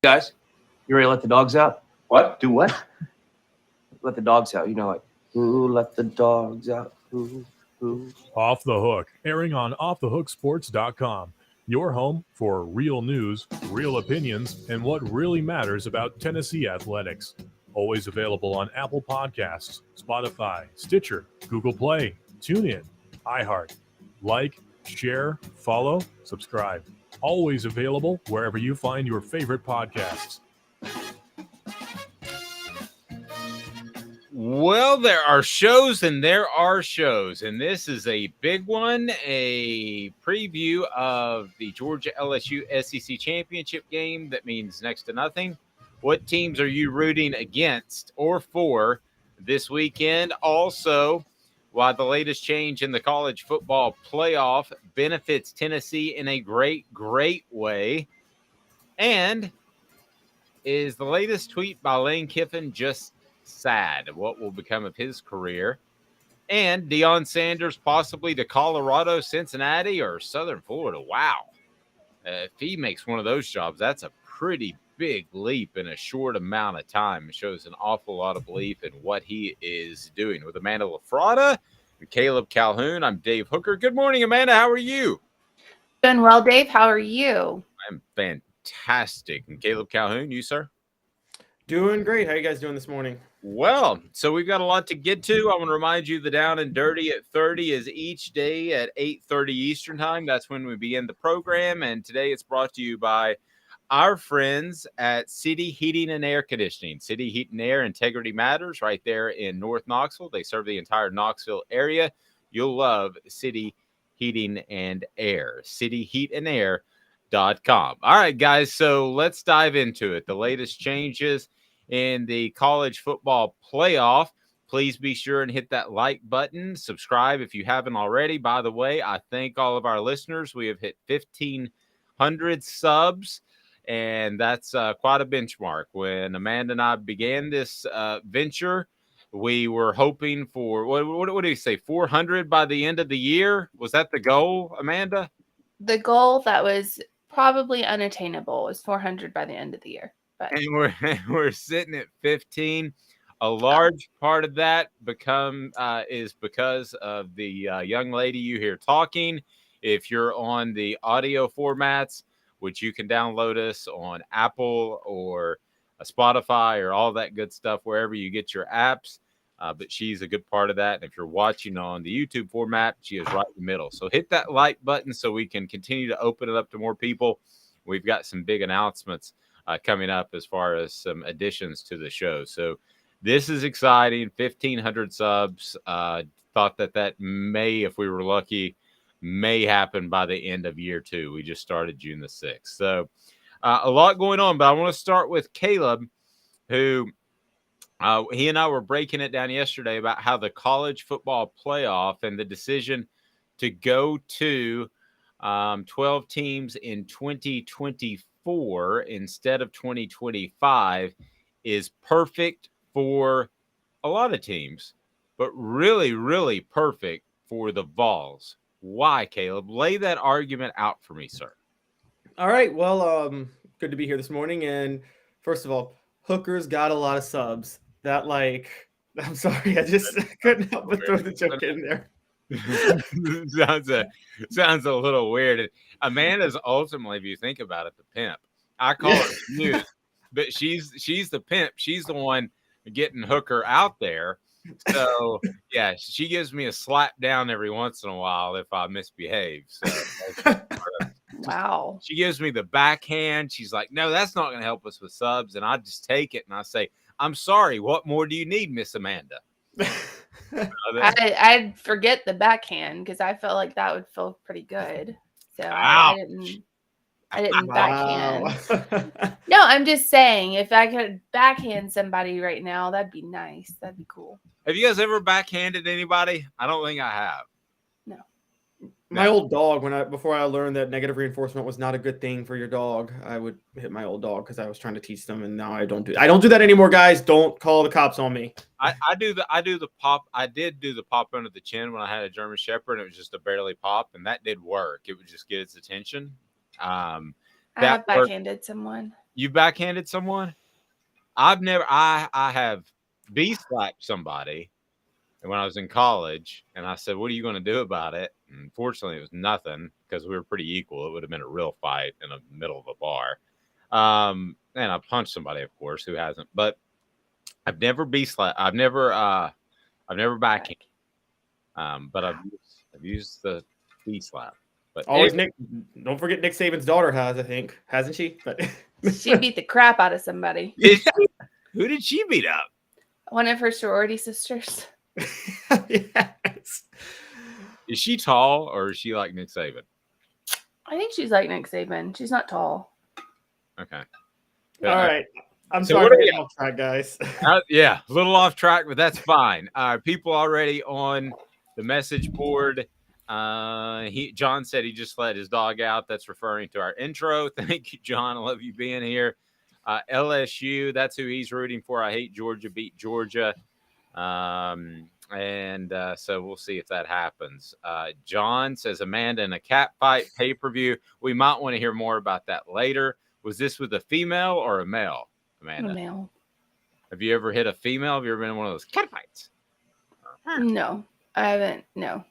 Guys, you ready to let the dogs out? What? Do what? Let the dogs out. You know, like, ooh, let the dogs out. Ooh, ooh. Off the Hook, airing on offthehooksports.com. Your home for real news, real opinions, and what really matters about Tennessee athletics. Always available on Apple Podcasts, Spotify, Stitcher, Google Play, TuneIn, iHeart. Like, share, follow, subscribe. Always available wherever you find your favorite podcasts. Well, there are shows and there are shows, and this is a big one, a preview of the Georgia LSU SEC championship game that means next to nothing. What teams are you rooting against or for this weekend? Also, why the latest change in the college football playoff benefits Tennessee in a great, great way. And is the latest tweet by Lane Kiffin just sad? What will become of his career? And Deion Sanders possibly to Colorado, Cincinnati, or Southern Florida. Wow. If he makes one of those jobs, that's a pretty big leap in a short amount of time. It shows an awful lot of belief in what he is doing. With Amanda LaFratta and Caleb Calhoun, I'm Dave Hooker. Good morning, Amanda. How are you? Doing well, Dave. How are you? I'm fantastic. And Caleb Calhoun, you, sir? Doing great. How you guys doing this morning? Well, so we've got a lot to get to. I want to remind you the Down and Dirty at 30 is each day at 8:30 Eastern time. That's when we begin the program. And today it's brought to you by our friends at City Heating and Air Conditioning. City Heat and Air, Integrity Matters, right there in North Knoxville. They serve the entire Knoxville area. You'll love City Heating and Air. CityHeatandAir.com. All right, guys, so let's dive into it. The latest changes in the college football playoff. Please be sure and hit that like button. Subscribe if you haven't already. By the way, I thank all of our listeners. We have hit 1,500 subs, and that's quite a benchmark. When Amanda and I began this venture, we were hoping for, what do you say, 400 by the end of the year? Was that the goal, Amanda? The goal that was probably unattainable was 400 by the end of the year. But And we're sitting at 15. A large part of that is because of the young lady you hear talking. If you're on the audio formats, which you can download us on Apple or Spotify or all that good stuff, wherever you get your apps. But she's a good part of that. And if you're watching on the YouTube format, she is right in the middle. So hit that like button so we can continue to open it up to more people. We've got some big announcements coming up as far as some additions to the show. So this is exciting. 1,500 subs. Thought that may, if we were lucky, may happen by the end of year 2. We just started June the 6th. So a lot going on, but I want to start with Caleb, who he and I were breaking it down yesterday about how the college football playoff and the decision to go to 12 teams in 2024 instead of 2025 is perfect for a lot of teams, but really, really perfect for the Vols. Why, Caleb? Lay that argument out for me, sir. All right. Well, good to be here this morning. And first of all, Hooker's got a lot of subs. That I'm sorry, I just couldn't help but throw the joke in there. sounds a little weird. Amanda's ultimately, if you think about it, the pimp. I call her Muse, but she's the pimp. She's the one getting Hooker out there. So yeah, she gives me a slap down every once in a while if I misbehave. So wow. She gives me the backhand. She's like, no, that's not going to help us with subs. And I just take it and I say, I'm sorry. What more do you need, Miss Amanda? I'd forget the backhand because I felt like that would feel pretty good. So I didn't backhand. No, I'm just saying if I could backhand somebody right now, that'd be nice. That'd be cool. Have you guys ever backhanded anybody? I don't think I have. No. My old dog, before I learned that negative reinforcement was not a good thing for your dog, I would hit my old dog because I was trying to teach them, and now I don't do that anymore, guys. Don't call the cops on me. I do the pop. I did do the pop under the chin when I had a German Shepherd, and it was just a barely pop, and that did work. It would just get its attention. I have backhanded someone. You backhanded someone? I have B-slapped somebody when I was in college, and I said, "What are you going to do about it?" And fortunately, it was nothing because we were pretty equal. It would have been a real fight in the middle of a bar. And I punched somebody, of course, who hasn't. But I've never B-slapped. I've never backhanded. But I've used the B-slap. But Always Nick. Don't forget Nick Saban's daughter has, I think, hasn't she? But She beat the crap out of somebody. Who did she beat up? One of her sorority sisters. Yes. Is she tall or is she like Nick Saban? I think she's like Nick Saban. She's not tall. Okay. All right. I'm So sorry what for are we getting off track, guys. Yeah, a little off track, but that's fine. People already on the message board. John said he just let his dog out. That's referring to our intro. Thank you, John. I love you being here. LSU, that's who he's rooting for. I hate Georgia, beat Georgia. So we'll see if that happens. John says Amanda in a cat fight pay-per-view. We might want to hear more about that later. Was this with a female or a male, Amanda? A male. Have you ever hit a female? Have you ever been in one of those cat fights? No, I haven't. No,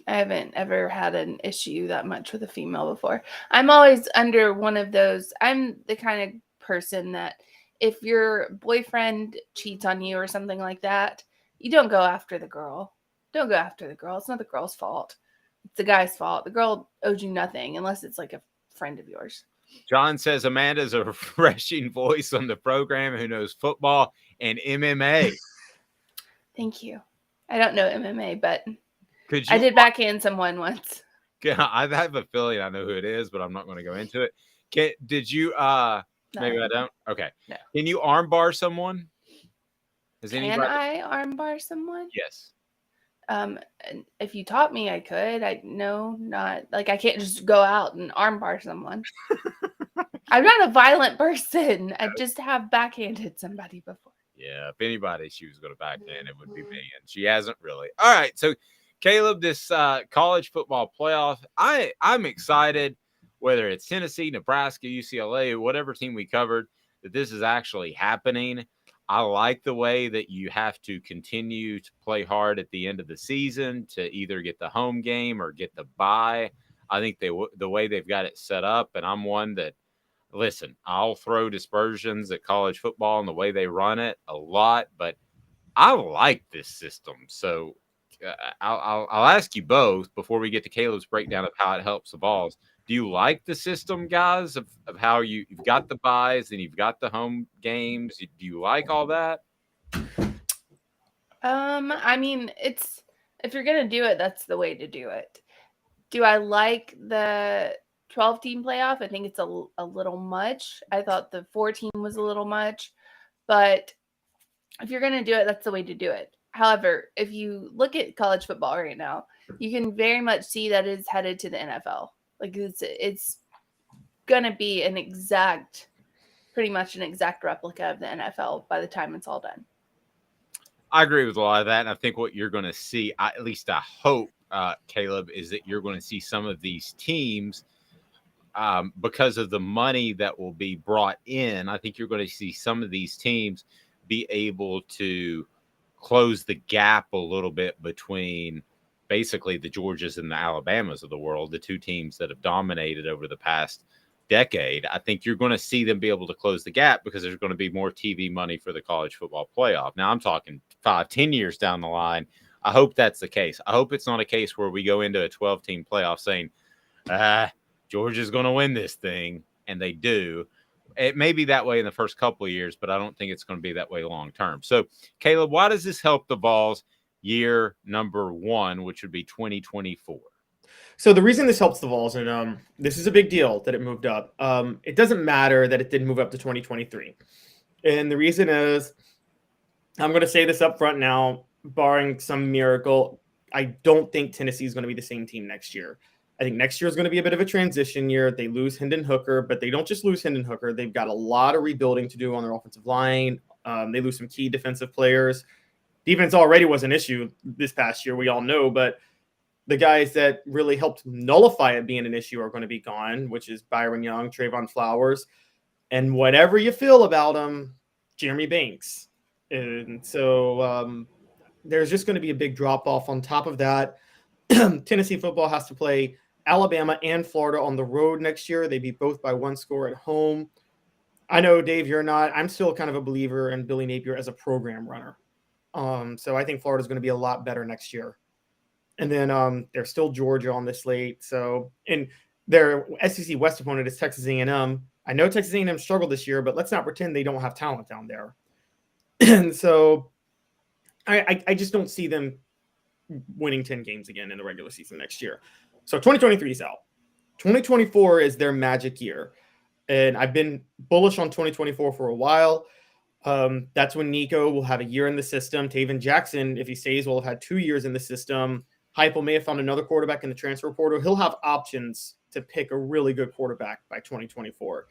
I haven't ever had an issue that much with a female before. I'm always under one of those. I'm the kind of person that if your boyfriend cheats on you or something like that, you don't go after the girl. Don't go after the girl. It's not the girl's fault. It's the guy's fault. The girl owes you nothing unless it's like a friend of yours. John says Amanda's a refreshing voice on the program who knows football and MMA. Thank you. I don't know MMA, but Could you? I did backhand someone once. I have a feeling I know who it is, but I'm not going to go into it. Did you? Maybe I don't. Okay. No. Can you armbar someone? Can I armbar someone? Yes. If you taught me, I could. Not like I can't just go out and armbar someone. I'm not a violent person. I just have backhanded somebody before. Yeah, if anybody she was going to backhand, it would be me, and she hasn't really. All right, so Caleb, this college football playoff, I'm excited. Whether it's Tennessee, Nebraska, UCLA, whatever team we covered, that this is actually happening. I like the way that you have to continue to play hard at the end of the season to either get the home game or get the bye. I think the way they've got it set up, and I'm one that, listen, I'll throw dispersions at college football and the way they run it a lot, but I like this system. So I'll ask you both before we get to Caleb's breakdown of how it helps the Vols. Do you like the system, guys, of how you've got the buys and you've got the home games? Do you like all that? I mean, if you're gonna do it, that's the way to do it. Do I like the 12-team playoff? I think it's a little much. I thought the 4-team was a little much, but if you're gonna do it, that's the way to do it. However, if you look at college football right now, you can very much see that it's headed to the NFL. Like it's gonna be pretty much an exact replica of the NFL by the time it's all done. I agree with a lot of that, and I think what you're going to see, at least I hope, Caleb, is that you're going to see some of these teams because of the money that will be brought in. I think you're going to see some of these teams be able to close the gap a little bit between basically the Georgias and the Alabamas of the world, the two teams that have dominated over the past decade. I think you're going to see them be able to close the gap because there's going to be more TV money for the college football playoff. Now I'm talking 5-10 years down the line. I hope that's the case. I hope it's not a case where we go into a 12-team playoff saying, Georgia's going to win this thing, and they do. It may be that way in the first couple of years, but I don't think it's going to be that way long term. So, Caleb, why does this help the Vols year number 1, which would be 2024? So the reason this helps the Vols, and this is a big deal that it moved up. It doesn't matter that it didn't move up to 2023. And the reason is, I'm going to say this up front now, barring some miracle, I don't think Tennessee is going to be the same team next year. I think next year is going to be a bit of a transition year. They lose Hendon Hooker, but they don't just lose Hendon Hooker. They've got a lot of rebuilding to do on their offensive line. They lose some key defensive players. Defense already was an issue this past year, we all know, but the guys that really helped nullify it being an issue are going to be gone, which is Byron Young, Trayvon Flowers. And whatever you feel about him, Jeremy Banks. And so there's just going to be a big drop off. On top of that, Tennessee football has to play Alabama and Florida on the road next year. They beat both by 1 score at home. I know, Dave, you're not. I'm still kind of a believer in Billy Napier as a program runner. So I think Florida's going to be a lot better next year. And then there's still Georgia on this slate. So, and their SEC West opponent is Texas A&M. I know Texas A&M struggled this year, but let's not pretend they don't have talent down there. And so I just don't see them winning 10 games again in the regular season next year. So 2023 is out. 2024 is their magic year. And I've been bullish on 2024 for a while. That's when Nico will have a year in the system. Taven Jackson, if he stays, will have had 2 years in the system. Heupel may have found another quarterback in the transfer portal. He'll have options to pick a really good quarterback by 2024.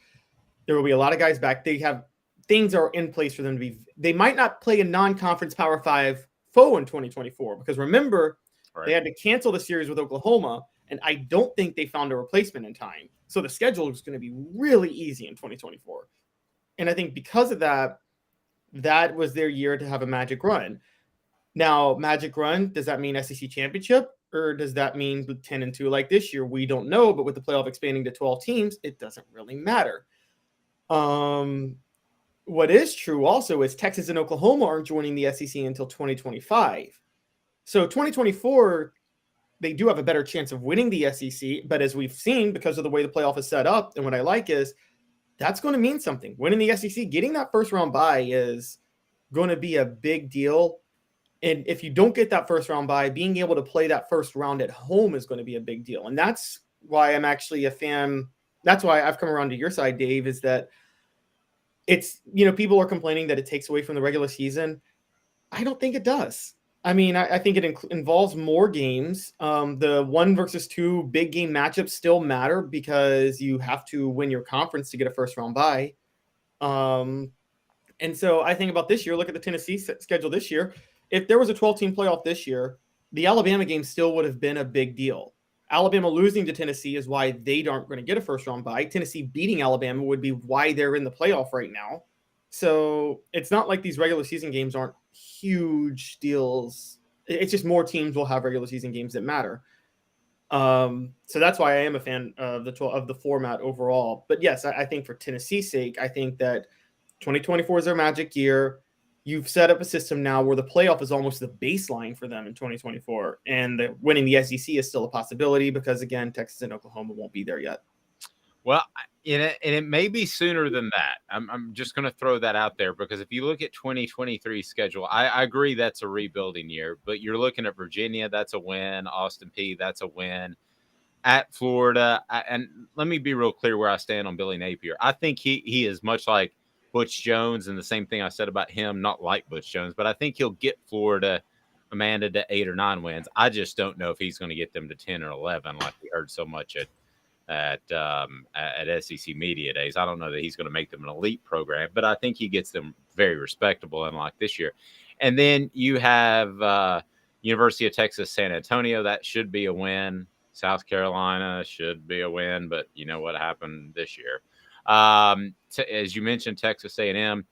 There will be a lot of guys back. They have things are in place for them to be. They might not play a non-conference Power 5 foe in 2024 because remember, they had to cancel the series with Oklahoma, and I don't think they found a replacement in time. So the schedule is going to be really easy in 2024. And I think because of that, that was their year to have a magic run. Now, magic run, does that mean SEC championship or does that mean 10-2 like this year? We don't know, but with the playoff expanding to 12 teams, it doesn't really matter. What is true also is Texas and Oklahoma aren't joining the SEC until 2025. So 2024, they do have a better chance of winning the SEC, but as we've seen, because of the way the playoff is set up, and what I like is that's going to mean something. Winning the SEC, getting that first round bye is going to be a big deal. And if you don't get that first round bye, being able to play that first round at home is going to be a big deal. And that's why I'm actually a fan. That's why I've come around to your side, Dave, is that it's, people are complaining that it takes away from the regular season. I don't think it does. I mean, I think it involves more games. The 1 versus 2 big game matchups still matter because you have to win your conference to get a first round bye. And so I think about this year, look at the Tennessee schedule this year. If there was a 12-team playoff this year, the Alabama game still would have been a big deal. Alabama losing to Tennessee is why they aren't going to get a first round bye. Tennessee beating Alabama would be why they're in the playoff right now. So it's not like these regular season games aren't huge deals. It's just more teams will have regular season games that matter. So that's why I am a fan of the format overall. But yes, I think for Tennessee's sake, I think that 2024 is their magic year. You've set up a system now where the playoff is almost the baseline for them in 2024, and winning the SEC is still a possibility because, again, Texas and Oklahoma won't be there yet. Well, and it may be sooner than that. I'm just going to throw that out there because if you look at 2023 schedule, I agree that's a rebuilding year, but you're looking at Virginia, that's a win. Austin Peay, that's a win. At Florida, and let me be real clear where I stand on Billy Napier. I think he is much like Butch Jones, and the same thing I said about him, not like Butch Jones, but I think he'll get Florida, Amanda, to 8 or 9 wins. I just don't know if he's going to get them to 10 or 11 like we heard so much at SEC Media Days. I don't know that he's going to make them an elite program, but I think he gets them very respectable, unlike this year. And then you have University of Texas San Antonio. That should be a win. South Carolina should be a win, but you know what happened this year. As you mentioned, Texas A&M,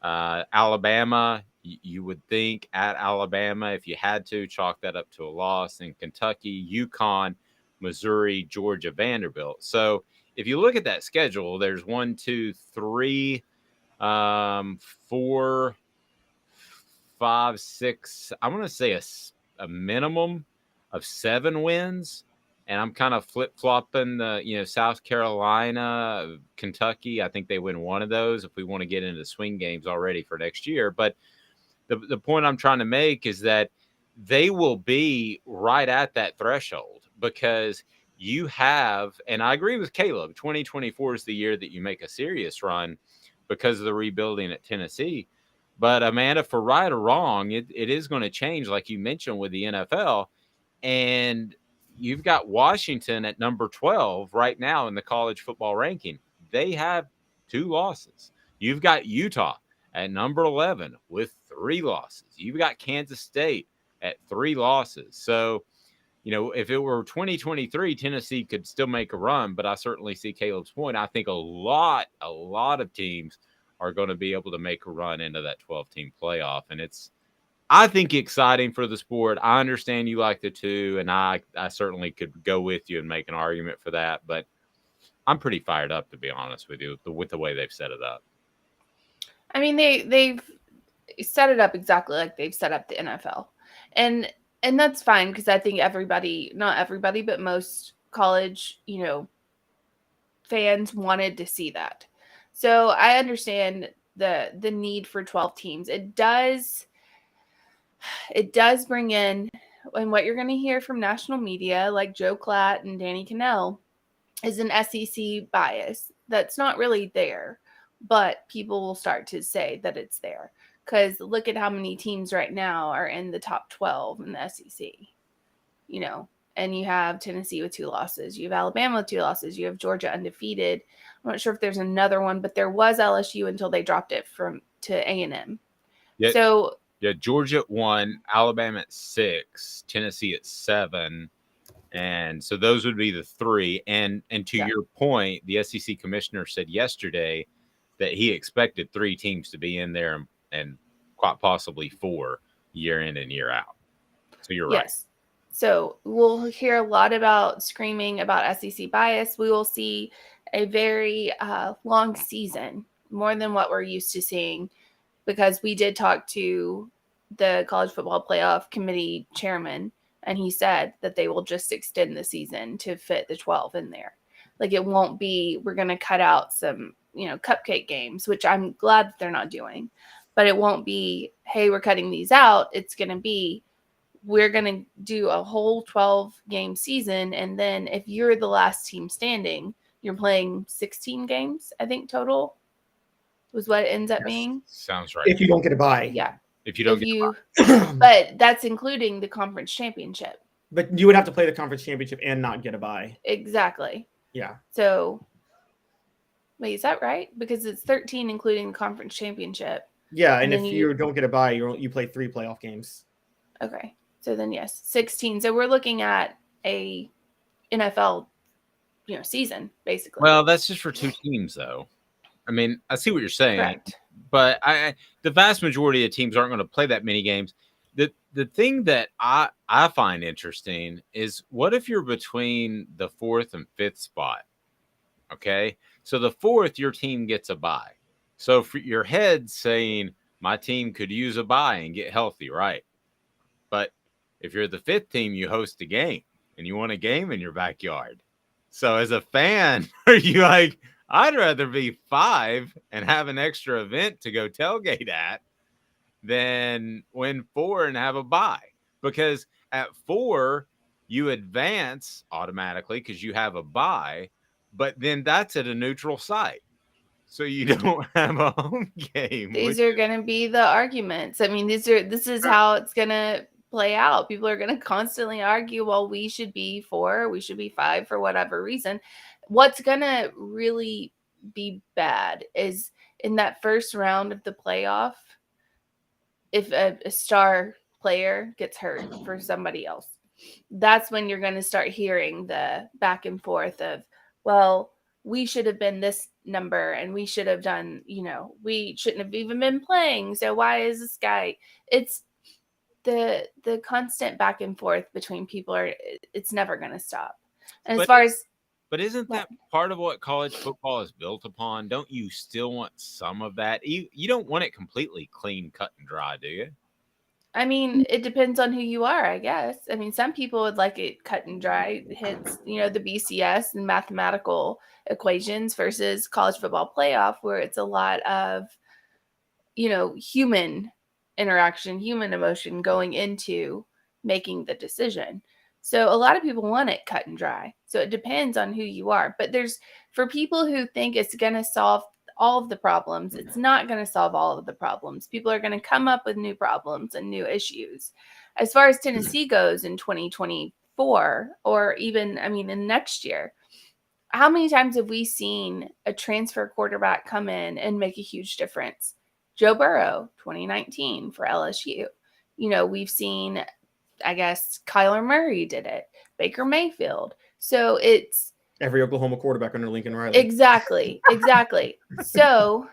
Alabama, you would think at Alabama, if you had to, chalk that up to a loss. In Kentucky, UConn, Missouri, Georgia, Vanderbilt. So if you look at that schedule, there's 1, 2, 3, 4, 5, 6. I want to say a minimum of 7 wins. And I'm kind of flip-flopping South Carolina, Kentucky. I think they win one of those if we want to get into swing games already for next year. But the point I'm trying to make is that they will be right at that threshold because you have, and I agree with Caleb, 2024 is the year that you make a serious run because of the rebuilding at Tennessee. But Amanda, for right or wrong, it is going to change, like you mentioned, with the NFL. And you've got Washington at number 12 right now in the college football ranking. They have 2 losses. You've got Utah at number 11 with 3 losses. You've got Kansas State at 3 losses. So if it were 2023, Tennessee could still make a run, but I certainly see Caleb's point. I think a lot of teams are going to be able to make a run into that 12-team playoff, and it's, I think, exciting for the sport. I understand you like the two, and I certainly could go with you and make an argument for that, but I'm pretty fired up, to be honest with you, with the way they've set it up. I mean, they've set it up exactly like they've set up the NFL, and that's fine, because I think not everybody, but most college, fans wanted to see that. So I understand the need for 12 teams. It does bring in, and what you're going to hear from national media like Joe Klatt and Danny Cannell is an SEC bias that's not really there, but people will start to say that it's there, because look at how many teams right now are in the top 12 in the SEC, and you have Tennessee with 2 losses, you have Alabama with 2 losses, you have Georgia undefeated. I'm not sure if there's another one, but there was LSU until they dropped it to A&M. Yeah, So yeah, Georgia at 1, Alabama at 6, Tennessee at 7. And so those would be the 3. And to your point, the SEC commissioner said yesterday that he expected 3 teams to be in there and quite possibly 4 year in and year out. So you're right. Yes. So we'll hear a lot about screaming about SEC bias. We will see a very long season, more than what we're used to seeing, because we did talk to the College Football Playoff Committee chairman, and he said that they will just extend the season to fit the 12 in there. Like, it won't be, we're going to cut out some, cupcake games, which I'm glad that they're not doing. But it won't be, hey, we're cutting these out. It's going to be, we're going to do a whole 12-game season. And then if you're the last team standing, you're playing 16 games, I think, total was what it ends up being. Sounds right. If you don't get a bye. Yeah. If you don't get a bye. But that's including the conference championship. But you would have to play the conference championship and not get a bye. Exactly. Yeah. So, wait, is that right? Because it's 13 including the conference championship. Yeah, and if you don't get a bye, you play 3 playoff games. Okay. So then, yes, 16. So we're looking at a NFL, season, basically. Well, that's just for 2 teams, though. I mean, I see what you're saying. Correct. But the vast majority of teams aren't going to play that many games. The thing that I find interesting is, what if you're between the 4th and 5th spot? Okay, so the 4th, your team gets a bye. So for your head saying, my team could use a bye and get healthy, right? But if you're the 5th team, you host a game, and you want a game in your backyard. So as a fan, are you like, I'd rather be 5 and have an extra event to go tailgate at than win 4 and have a bye? Because at 4, you advance automatically because you have a bye, but then that's at a neutral site. So you don't have a home game. These are going to be the arguments. I mean, this is how it's going to play out. People are going to constantly argue, well, we should be 4, we should be 5 for whatever reason. What's going to really be bad is in that first round of the playoff, if a star player gets hurt for somebody else, that's when you're going to start hearing the back and forth of, well, we should have been this number and we should have done, we shouldn't have even been playing. So why is this guy? It's the constant back and forth between people it's never going to stop. And But isn't that part of what college football is built upon? Don't you still want some of that? You don't want it completely clean, cut, and dry, do you? I mean, it depends on who you are, I guess. I mean, some people would like it cut and dry. It hits, the BCS and mathematical equations versus college football playoff, where it's a lot of, human interaction, human emotion going into making the decision. So a lot of people want it cut and dry. So it depends on who you are. But for people who think it's going to solve all of the problems, it's not going to solve all of the problems. People are going to come up with new problems and new issues. As far as Tennessee goes in 2024, or even, in next year, how many times have we seen a transfer quarterback come in and make a huge difference? Joe Burrow, 2019 for LSU. We've seen, I guess, Kyler Murray did it. Baker Mayfield. So it's every Oklahoma quarterback under Lincoln Riley. exactly. So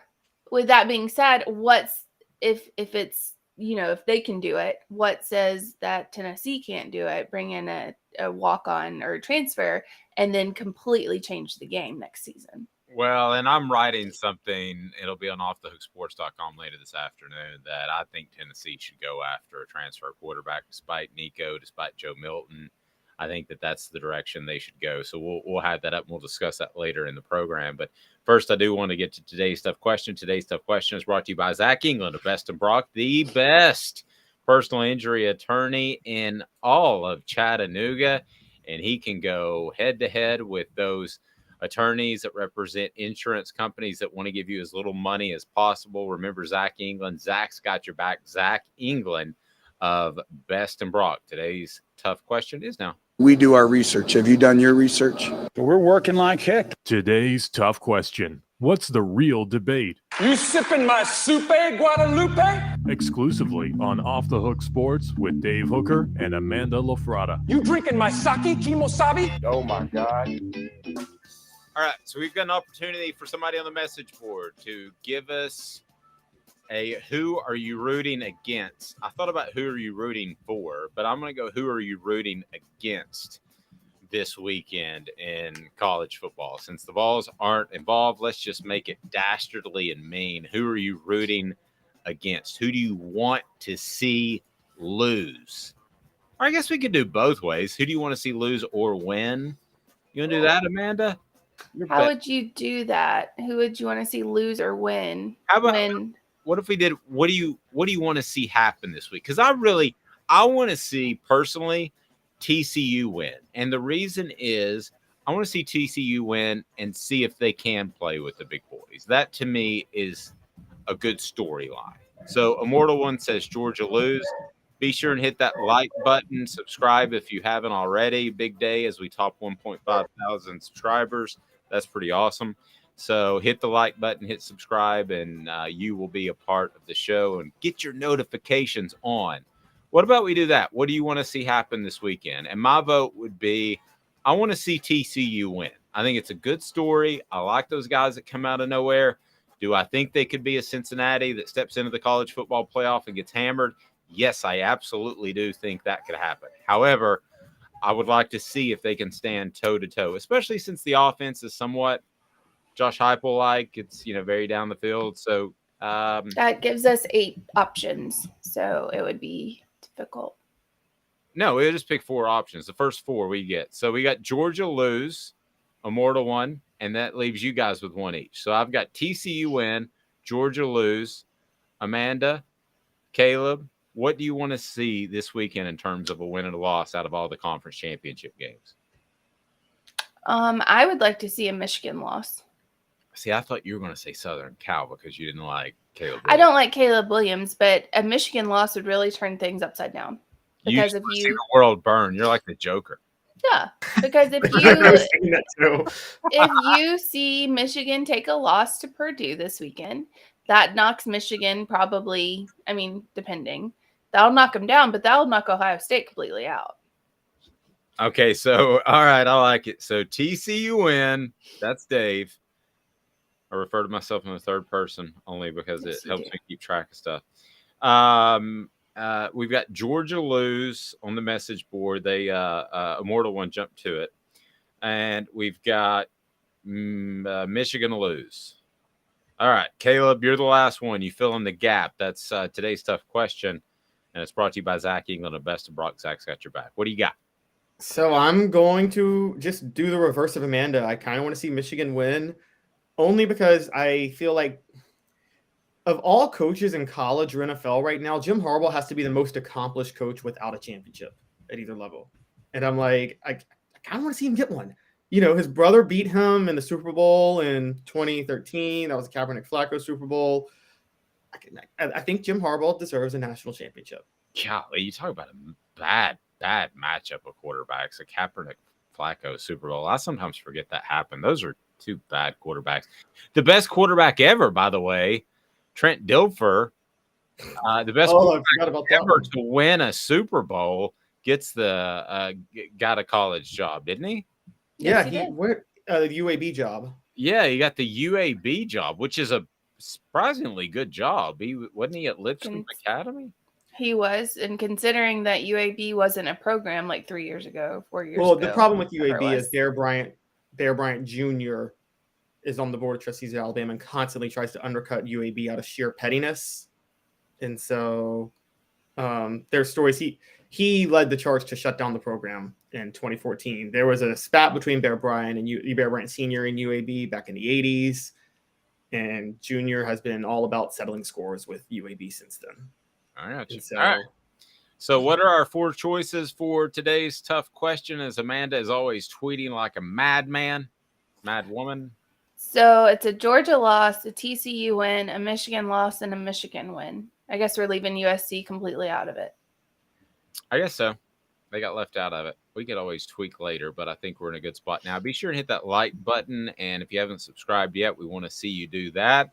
with that being said, what's if it's, if they can do it, what says that Tennessee can't do it? Bring in a walk-on or a transfer and then completely change the game next season. Well, and I'm writing something, it'll be on offthehooksports.com later this afternoon, that I think Tennessee should go after a transfer quarterback despite Nico, despite Joe Milton. I think that's the direction they should go. So we'll have that up and we'll discuss that later in the program. But first, I do want to get to today's tough question. Today's tough question is brought to you by Zach England of Best and Brock, the best personal injury attorney in all of Chattanooga. And he can go head to head with those attorneys that represent insurance companies that want to give you as little money as possible. Remember Zach England. Zach's got your back. Zach England of Best and Brock. Today's tough question is now. We do our research. Have you done your research? We're working like heck. Today's tough question. What's the real debate? You sipping my soupe, Guadalupe? Exclusively on Off the Hook Sports with Dave Hooker and Amanda LaFratta. You drinking my sake, Kimosabi? Oh my God. All right, so we've got an opportunity for somebody on the message board to give us a who are you rooting against. I thought about who are you rooting for, but I'm going to go who are you rooting against this weekend in college football. Since the Vols aren't involved, let's just make it dastardly and mean. Who are you rooting against? Who do you want to see lose? Or I guess we could do both ways. Who do you want to see lose or win? You want to do that, Amanda? How would you do that? Who would you want to see lose or win? How about what if we did? What do you want to see happen this week? Because I want to see personally TCU win, and the reason is I want to see TCU win and see if they can play with the big boys. That to me is a good storyline. So Immortal One says Georgia lose. Be sure and hit that like button. Subscribe if you haven't already. Big day as we top 1.5 thousand subscribers. That's pretty awesome. So hit the like button, hit subscribe, and you will be a part of the show and get your notifications on. What about we do that? What do you want to see happen this weekend? And my vote would be I want to see TCU win. I think it's a good story. I like those guys that come out of nowhere. Do I think they could be a Cincinnati that steps into the college football playoff and gets hammered? Yes, I absolutely do think that could happen. However, I would like to see if they can stand toe-to-toe, especially since the offense is somewhat Josh Heupel-like. It's, very down the field. So that gives us 8 options. So it would be difficult. No, we'll just pick 4 options. The first 4 we get. So we got Georgia lose, Immortal One, and that leaves you guys with 1 each. So I've got TCU win, Georgia lose, Amanda, Caleb. What do you want to see this weekend in terms of a win and a loss out of all the conference championship games? I would like to see a Michigan loss. See, I thought you were going to say Southern Cal because you didn't like Caleb Williams. I don't like Caleb Williams, but a Michigan loss would really turn things upside down. Because if see the world burn, you're like the Joker. Yeah, because if you see Michigan take a loss to Purdue this weekend, that knocks Michigan probably, depending. That'll knock them down, but that'll knock Ohio State completely out. Okay, so, all right, I like it. So, TCU win. That's Dave. I refer to myself in the third person only because it helps me keep track of stuff. We've got Georgia lose on the message board. They Immortal One jumped to it. And we've got Michigan lose. All right, Caleb, you're the last one. You fill in the gap. That's today's tough question. And it's brought to you by Zach England of Best of Brock. Zach's got your back. What do you got? So I'm going to just do the reverse of Amanda. I kind of want to see Michigan win only because I feel like of all coaches in college or NFL right now, Jim Harbaugh has to be the most accomplished coach without a championship at either level. And I'm like, I kind of want to see him get one. His brother beat him in the Super Bowl in 2013. That was the Kaepernick Flacco Super Bowl. I think Jim Harbaugh deserves a national championship. Golly, you talk about a bad matchup of quarterbacks. A Kaepernick Flacco Super Bowl. I sometimes forget that happened. Those are 2 bad quarterbacks. The best quarterback ever, by the way, Trent Dilfer. The best quarterback ever to win a Super Bowl. gets the got a college job, didn't he? Yes, Yeah, he did. where the UAB job. Yeah, he got the UAB job, which is a surprisingly good job. Wasn't he at Lipscomb Academy? He was, and considering that UAB wasn't a program like 3 years ago, 4 years Well, ago. the problem with whatever it UAB is was. Bear Bryant Jr. is on the board of trustees at Alabama and constantly tries to undercut UAB out of sheer pettiness. And so there's stories. He led the charge to shut down the program in 2014. There was a spat between Bear Bryant and Bear Bryant Sr. and UAB back in the 80s. And Jr. has been all about settling scores with UAB since then. All right. So, all right. So what are our 4 choices for today's tough question? As Amanda is always tweeting like a madman, mad woman. So it's a Georgia loss, a TCU win, a Michigan loss, and a Michigan win. I guess we're leaving USC completely out of it. I guess so. They got left out of it. We could always tweak later, but I think we're in a good spot now. Be sure to hit that like button, and if you haven't subscribed yet, we want to see you do that.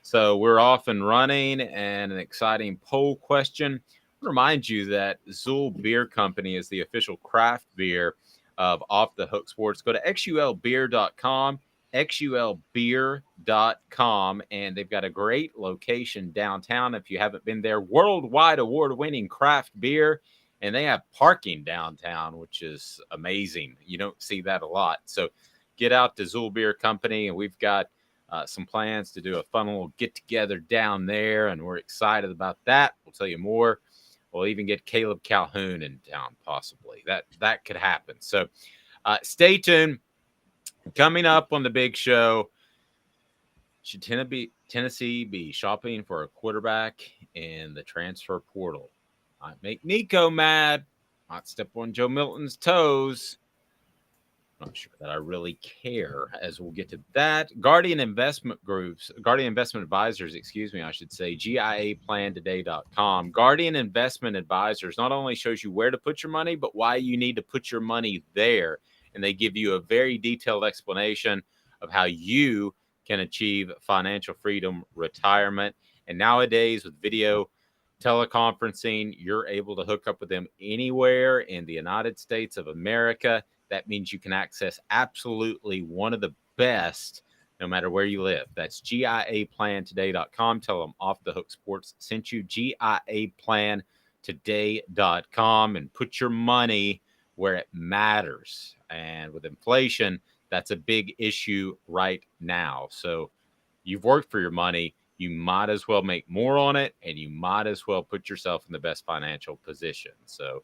So we're off and running, and an exciting poll question. I remind you that Zool Beer Company is the official craft beer of Off the Hook Sports. Go to xulbeer.com, xulbeer.com, and they've got a great location downtown. If you haven't been there, worldwide award-winning craft beer, and they have parking downtown, which is amazing. You don't see that a lot. So get out to Zool Beer Company, and we've got some plans to do a fun little get-together down there, and we're excited about that. We'll tell you more. We'll even get Caleb Calhoun in town, possibly. That could happen. So stay tuned. Coming up on the big show, should Tennessee be shopping for a quarterback in the transfer portal? Might make Nico mad. Might step on Joe Milton's toes. Not sure that I really care, as we'll get to that. Guardian Investment Advisors, I should say, GIAplantoday.com. Guardian Investment Advisors not only shows you where to put your money, but why you need to put your money there. And they give you a very detailed explanation of how you can achieve financial freedom, retirement. And nowadays, with video teleconferencing, you're able to hook up with them anywhere in the United States of America. That means you can access absolutely one of the best no matter where you live. That's GIAplantoday.com. Tell them Off the Hook Sports sent you. GIAplantoday.com, and put your money where it matters. And with inflation, that's a big issue right now. So you've worked for your money. You might as well make more on it, and you might as well put yourself in the best financial position. So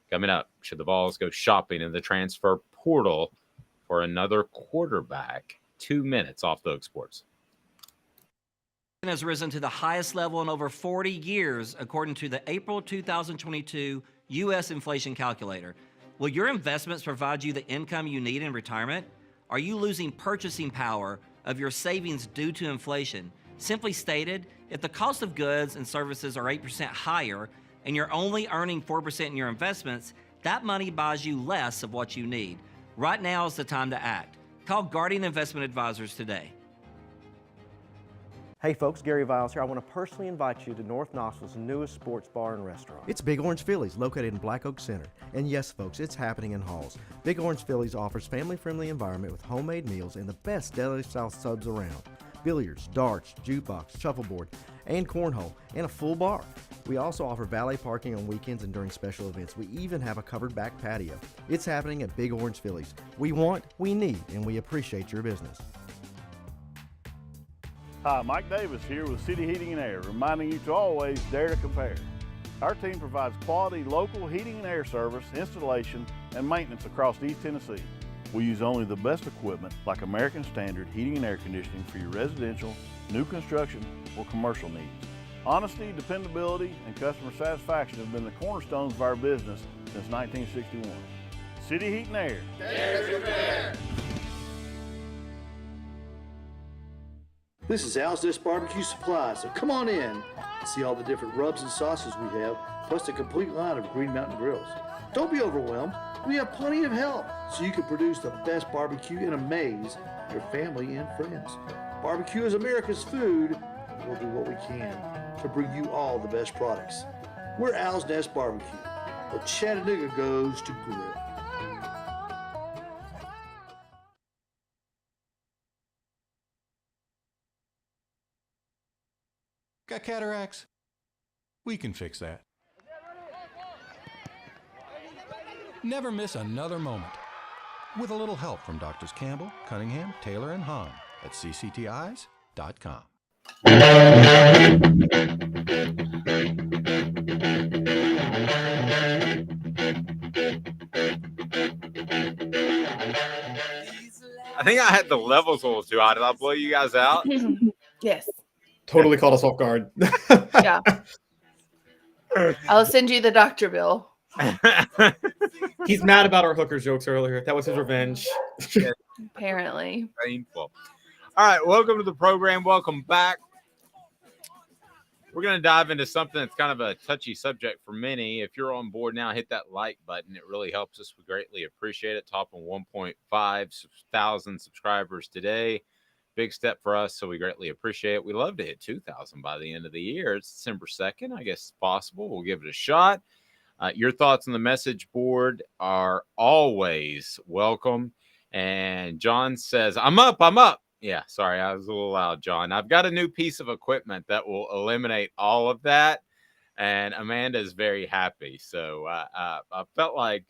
coming up, should the Vols go shopping in the transfer portal for another quarterback? 2 minutes off the Hook Sports. Has risen to the highest level in over 40 years, according to the April 2022 U.S. inflation calculator. Will your investments provide you the income you need in retirement? Are you losing purchasing power of your savings due to inflation? Simply stated, if the cost of goods and services are 8% higher and you're only earning 4% in your investments, that money buys you less of what you need. Right now is the time to act. Call Guardian Investment Advisors today. Hey folks, Gary Viles here. I want to personally invite you to North Knoxville's newest sports bar and restaurant. It's Big Orange Phillies, located in Black Oak Center. And yes folks, it's happening in Halls. Big Orange Phillies offers family-friendly environment with homemade meals and the best deli-style subs around. Billiards, darts, jukebox, shuffleboard, and cornhole, and a full bar. We also offer valet parking on weekends and during special events. We even have a covered back patio. It's happening at Big Orange Phillies. We want, we need, and we appreciate your business. Hi, Mike Davis here with City Heating and Air, reminding you to always dare to compare. Our team provides quality local heating and air service, installation, and maintenance across East Tennessee. We use only the best equipment like American Standard heating and air conditioning for your residential, new construction, or commercial needs. Honesty, dependability, and customer satisfaction have been the cornerstones of our business since 1961. City Heat and Air. Dare to compare. This is Al's Dish Barbecue Supply, so come on in and see all the different rubs and sauces we have, plus the complete line of Green Mountain grills. Don't be overwhelmed. We have plenty of help so you can produce the best barbecue and amaze your family and friends. Barbecue is America's food. We'll do what we can to bring you all the best products. We're Al's Nest Barbecue. but Chattanooga goes to grill. Got cataracts? We can fix that. Never miss another moment. With a little help from Doctors Campbell, Cunningham, Taylor, and Hahn at cctis.com. I think I had the levels a little too high. Did I blow you guys out? Yes. Totally caught us off guard. Yeah. I'll send you the doctor bill. He's mad about our hooker jokes earlier. That was his revenge. Apparently. Painful. All right, welcome to the program. Welcome back. We're going to dive into something that's kind of a touchy subject for many. If you're on board now, hit that like button. It really helps us. We greatly appreciate it. Topping 1.5 thousand subscribers today. Big step for us, so we greatly appreciate it. We love to hit 2,000 by the end of the year. It's December 2nd. I guess it's possible. We'll give it a shot. Your thoughts on the message board are always welcome. And John says, I'm up. Yeah, sorry, I was a little loud, John. I've got a new piece of equipment that will eliminate all of that. And Amanda is very happy. So I felt like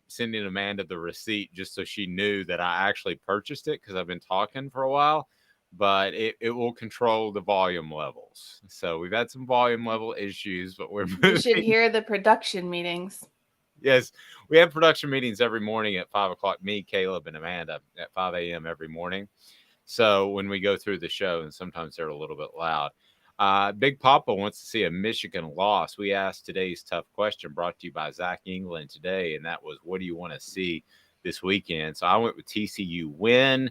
sending Amanda the receipt just so she knew that I actually purchased it because I've been talking for a while. But it will control the volume levels. So we've had some volume level issues, but we're moving. You should hear the production meetings. Yes, we have production meetings every morning at 5 o'clock. Me, Caleb, and Amanda at 5 a.m. every morning. So when we go through the show, and sometimes they're a little bit loud. Big Papa wants to see a Michigan loss. We asked today's tough question, brought to you by Zach England today, and that was, what do you want to see this weekend? So I went with TCU win.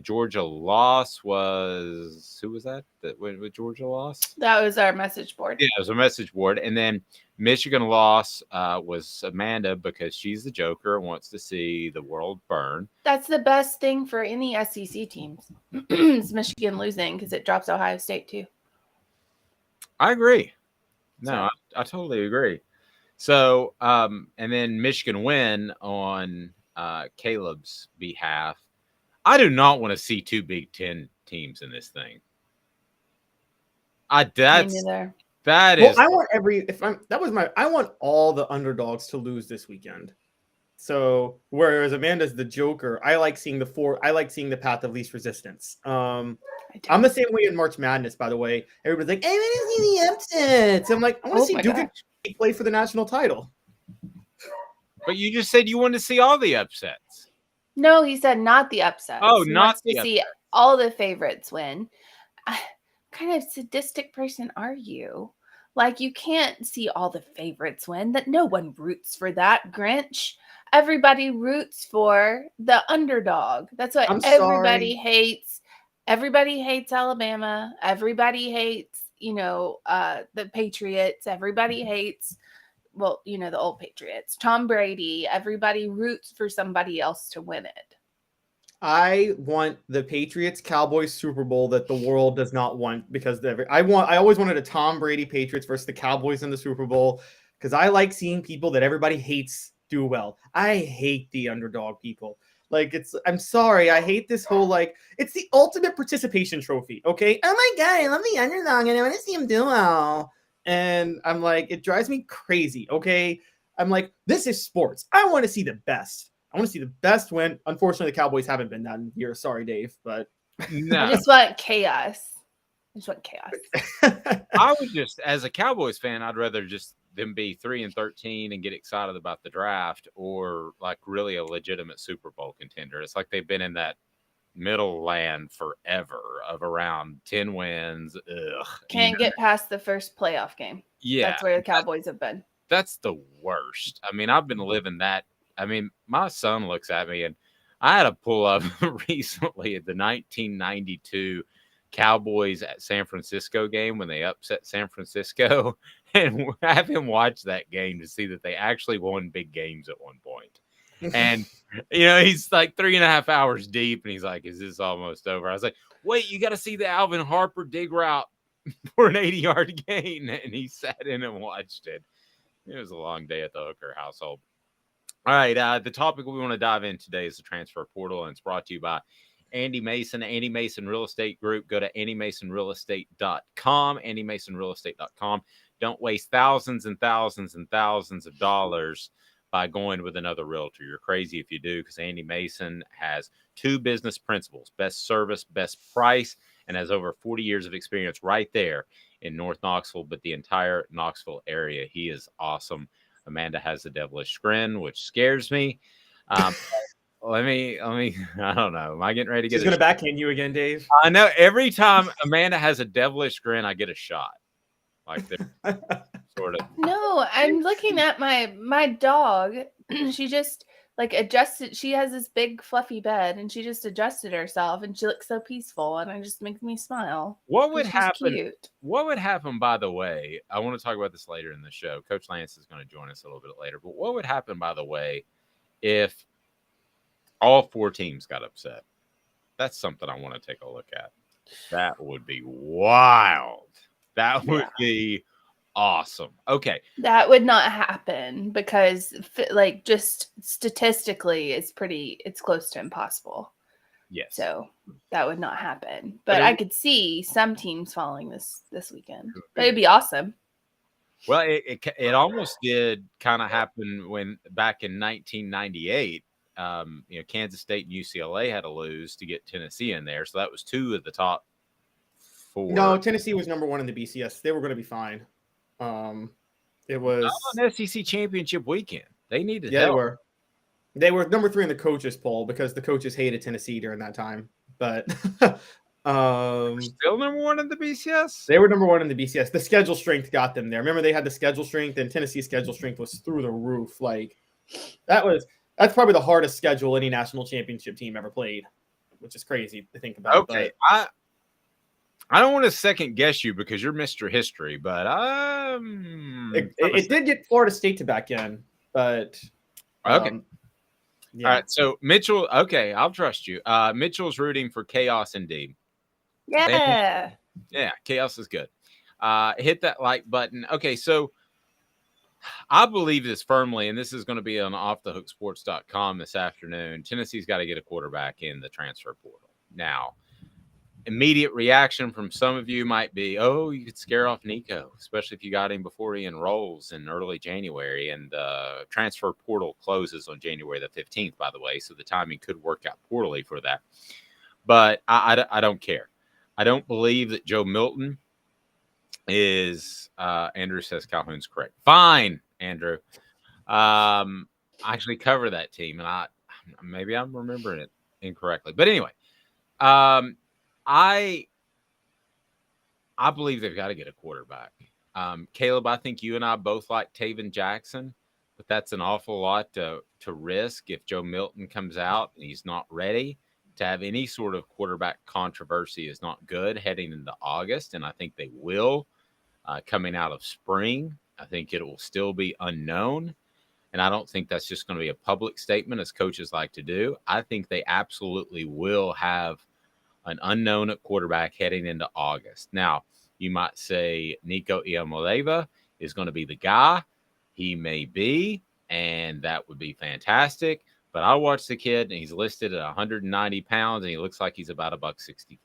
Georgia loss was, who was that went with Georgia loss? That was our message board. Yeah, it was a message board. And then Michigan loss was Amanda because she's the Joker and wants to see the world burn. That's the best thing for any SEC teams. Is Michigan losing because it drops Ohio State too. I agree. No, I totally agree. So, and then Michigan win on Caleb's behalf. I do not want to see two Big Ten teams in this thing. That is. Well, I want I want all the underdogs to lose this weekend. So whereas Amanda's the Joker, I like seeing the path of least resistance. I'm the same way in March Madness, by the way. Everybody's like, I want to see the upsets. I'm like, I want to see Duke and play for the national title. But you just said you wanted to see all the upsets. No, he said not the upsets. Oh, he not wants to see all the favorites win. What kind of sadistic person are you? Like, you can't see all the favorites win. That no one roots for that, Grinch. Everybody roots for the underdog. That's what everybody hates. Everybody hates Alabama. Everybody hates, the Patriots. Everybody hates, the old Patriots. Tom Brady. Everybody roots for somebody else to win it. I want the Patriots Cowboys Super Bowl that the world does not want because I always wanted a Tom Brady Patriots versus the Cowboys in the Super Bowl because I like seeing people that everybody hates do well. I hate the underdog people. Like I'm sorry, I hate this whole it's the ultimate participation trophy. Okay, oh my god, I love the underdog and I want to see him do well. And I'm like, it drives me crazy. Okay, I'm like, this is sports. I want to see the best. I want to see the best win. Unfortunately, the Cowboys haven't been that year. Sorry, Dave, but no. I just want chaos. I would just, as a Cowboys fan, I'd rather just them be 3-13 and get excited about the draft, or like really a legitimate Super Bowl contender. It's like they've been in that middle land forever of around 10 wins. Can't get past the first playoff game. Yeah, that's where the Cowboys have been. That's the worst. I mean, I've been living that. I mean, my son looks at me, and I had to pull up recently at the 1992 Cowboys at San Francisco game when they upset San Francisco, and have him watch that game to see that they actually won big games at one point. And, he's like 3.5 hours deep, and he's like, is this almost over? I was like, wait, you got to see the Alvin Harper dig route. for an 80-yard gain, and he sat in and watched it. It was a long day at the Hooker household. All right, the topic we want to dive in today is the transfer portal, and it's brought to you by Andy Mason, Andy Mason Real Estate Group. Go to andymasonrealestate.com, andymasonrealestate.com. Don't waste thousands and thousands and thousands of dollars by going with another realtor. You're crazy if you do, because Andy Mason has 2 business principles: best service, best price, and has over 40 years of experience right there in North Knoxville, but the entire Knoxville area. He is awesome. Amanda has a devilish grin, which scares me. Let me, I don't know. Am I getting ready to get She's going to backhand you again, Dave? I know every time Amanda has a devilish grin, I get a shot. Like they're sort of. No, I'm looking at my dog. She just like adjusted. She has this big fluffy bed, and she just adjusted herself, and she looks so peaceful, and it just makes me smile. What would She's happen? cute. What would happen, by the way? I want to talk about this later in the show. Coach Lance is going to join us a little bit later. But what would happen, by the way, if all 4 teams got upset? That's something I want to take a look at. That would be wild. That would be awesome. Okay. That would not happen because like just statistically it's close to impossible. Yes. So that would not happen. But I could see some teams falling this weekend. But it'd be awesome. Well, it almost did kind of happen when back in 1998, Kansas State and UCLA had to lose to get Tennessee in there. So that was 2 of the top 4. No, Tennessee was number 1 in the BCS. They were going to be fine. It was an SEC championship weekend. They needed help. They they were number 3 in the coaches poll because the coaches hated Tennessee during that time. But still number 1 in the BCS. They were number 1 in the BCS. The schedule strength got them there. Remember, they had the schedule strength, and Tennessee's schedule strength was through the roof. Like that's probably the hardest schedule any national championship team ever played, which is crazy to think about. Okay, but I don't want to second guess you because you're Mr. History, but it did get Florida State to back in, but okay. Yeah. All right, so Mitchell. Okay, I'll trust you. Mitchell's rooting for chaos indeed. Yeah. Yeah, chaos is good. Hit that like button. Okay, so I believe this firmly, and this is going to be on offthehooksports.com this afternoon. Tennessee's got to get a quarterback in the transfer portal. Now, immediate reaction from some of you might be, oh, you could scare off Nico, especially if you got him before he enrolls in early January. And the transfer portal closes on January the 15th, by the way, so the timing could work out poorly for that. But I don't care. I don't believe that Joe Milton is Andrew says Calhoun's correct. Fine, Andrew. I actually cover that team, and maybe I'm remembering it incorrectly. But anyway, I believe they've got to get a quarterback. Caleb, I think you and I both like Taven Jackson, but that's an awful lot to risk if Joe Milton comes out and he's not ready. To have any sort of quarterback controversy is not good heading into August, and I think they will coming out of spring. I think it will still be unknown, and I don't think that's just going to be a public statement as coaches like to do. I think they absolutely will have an unknown at quarterback heading into August. Now, you might say Nico Iamaleava is going to be the guy. He may be, and that would be fantastic. But I watched the kid, and he's listed at 190 pounds, and he looks like he's about $165.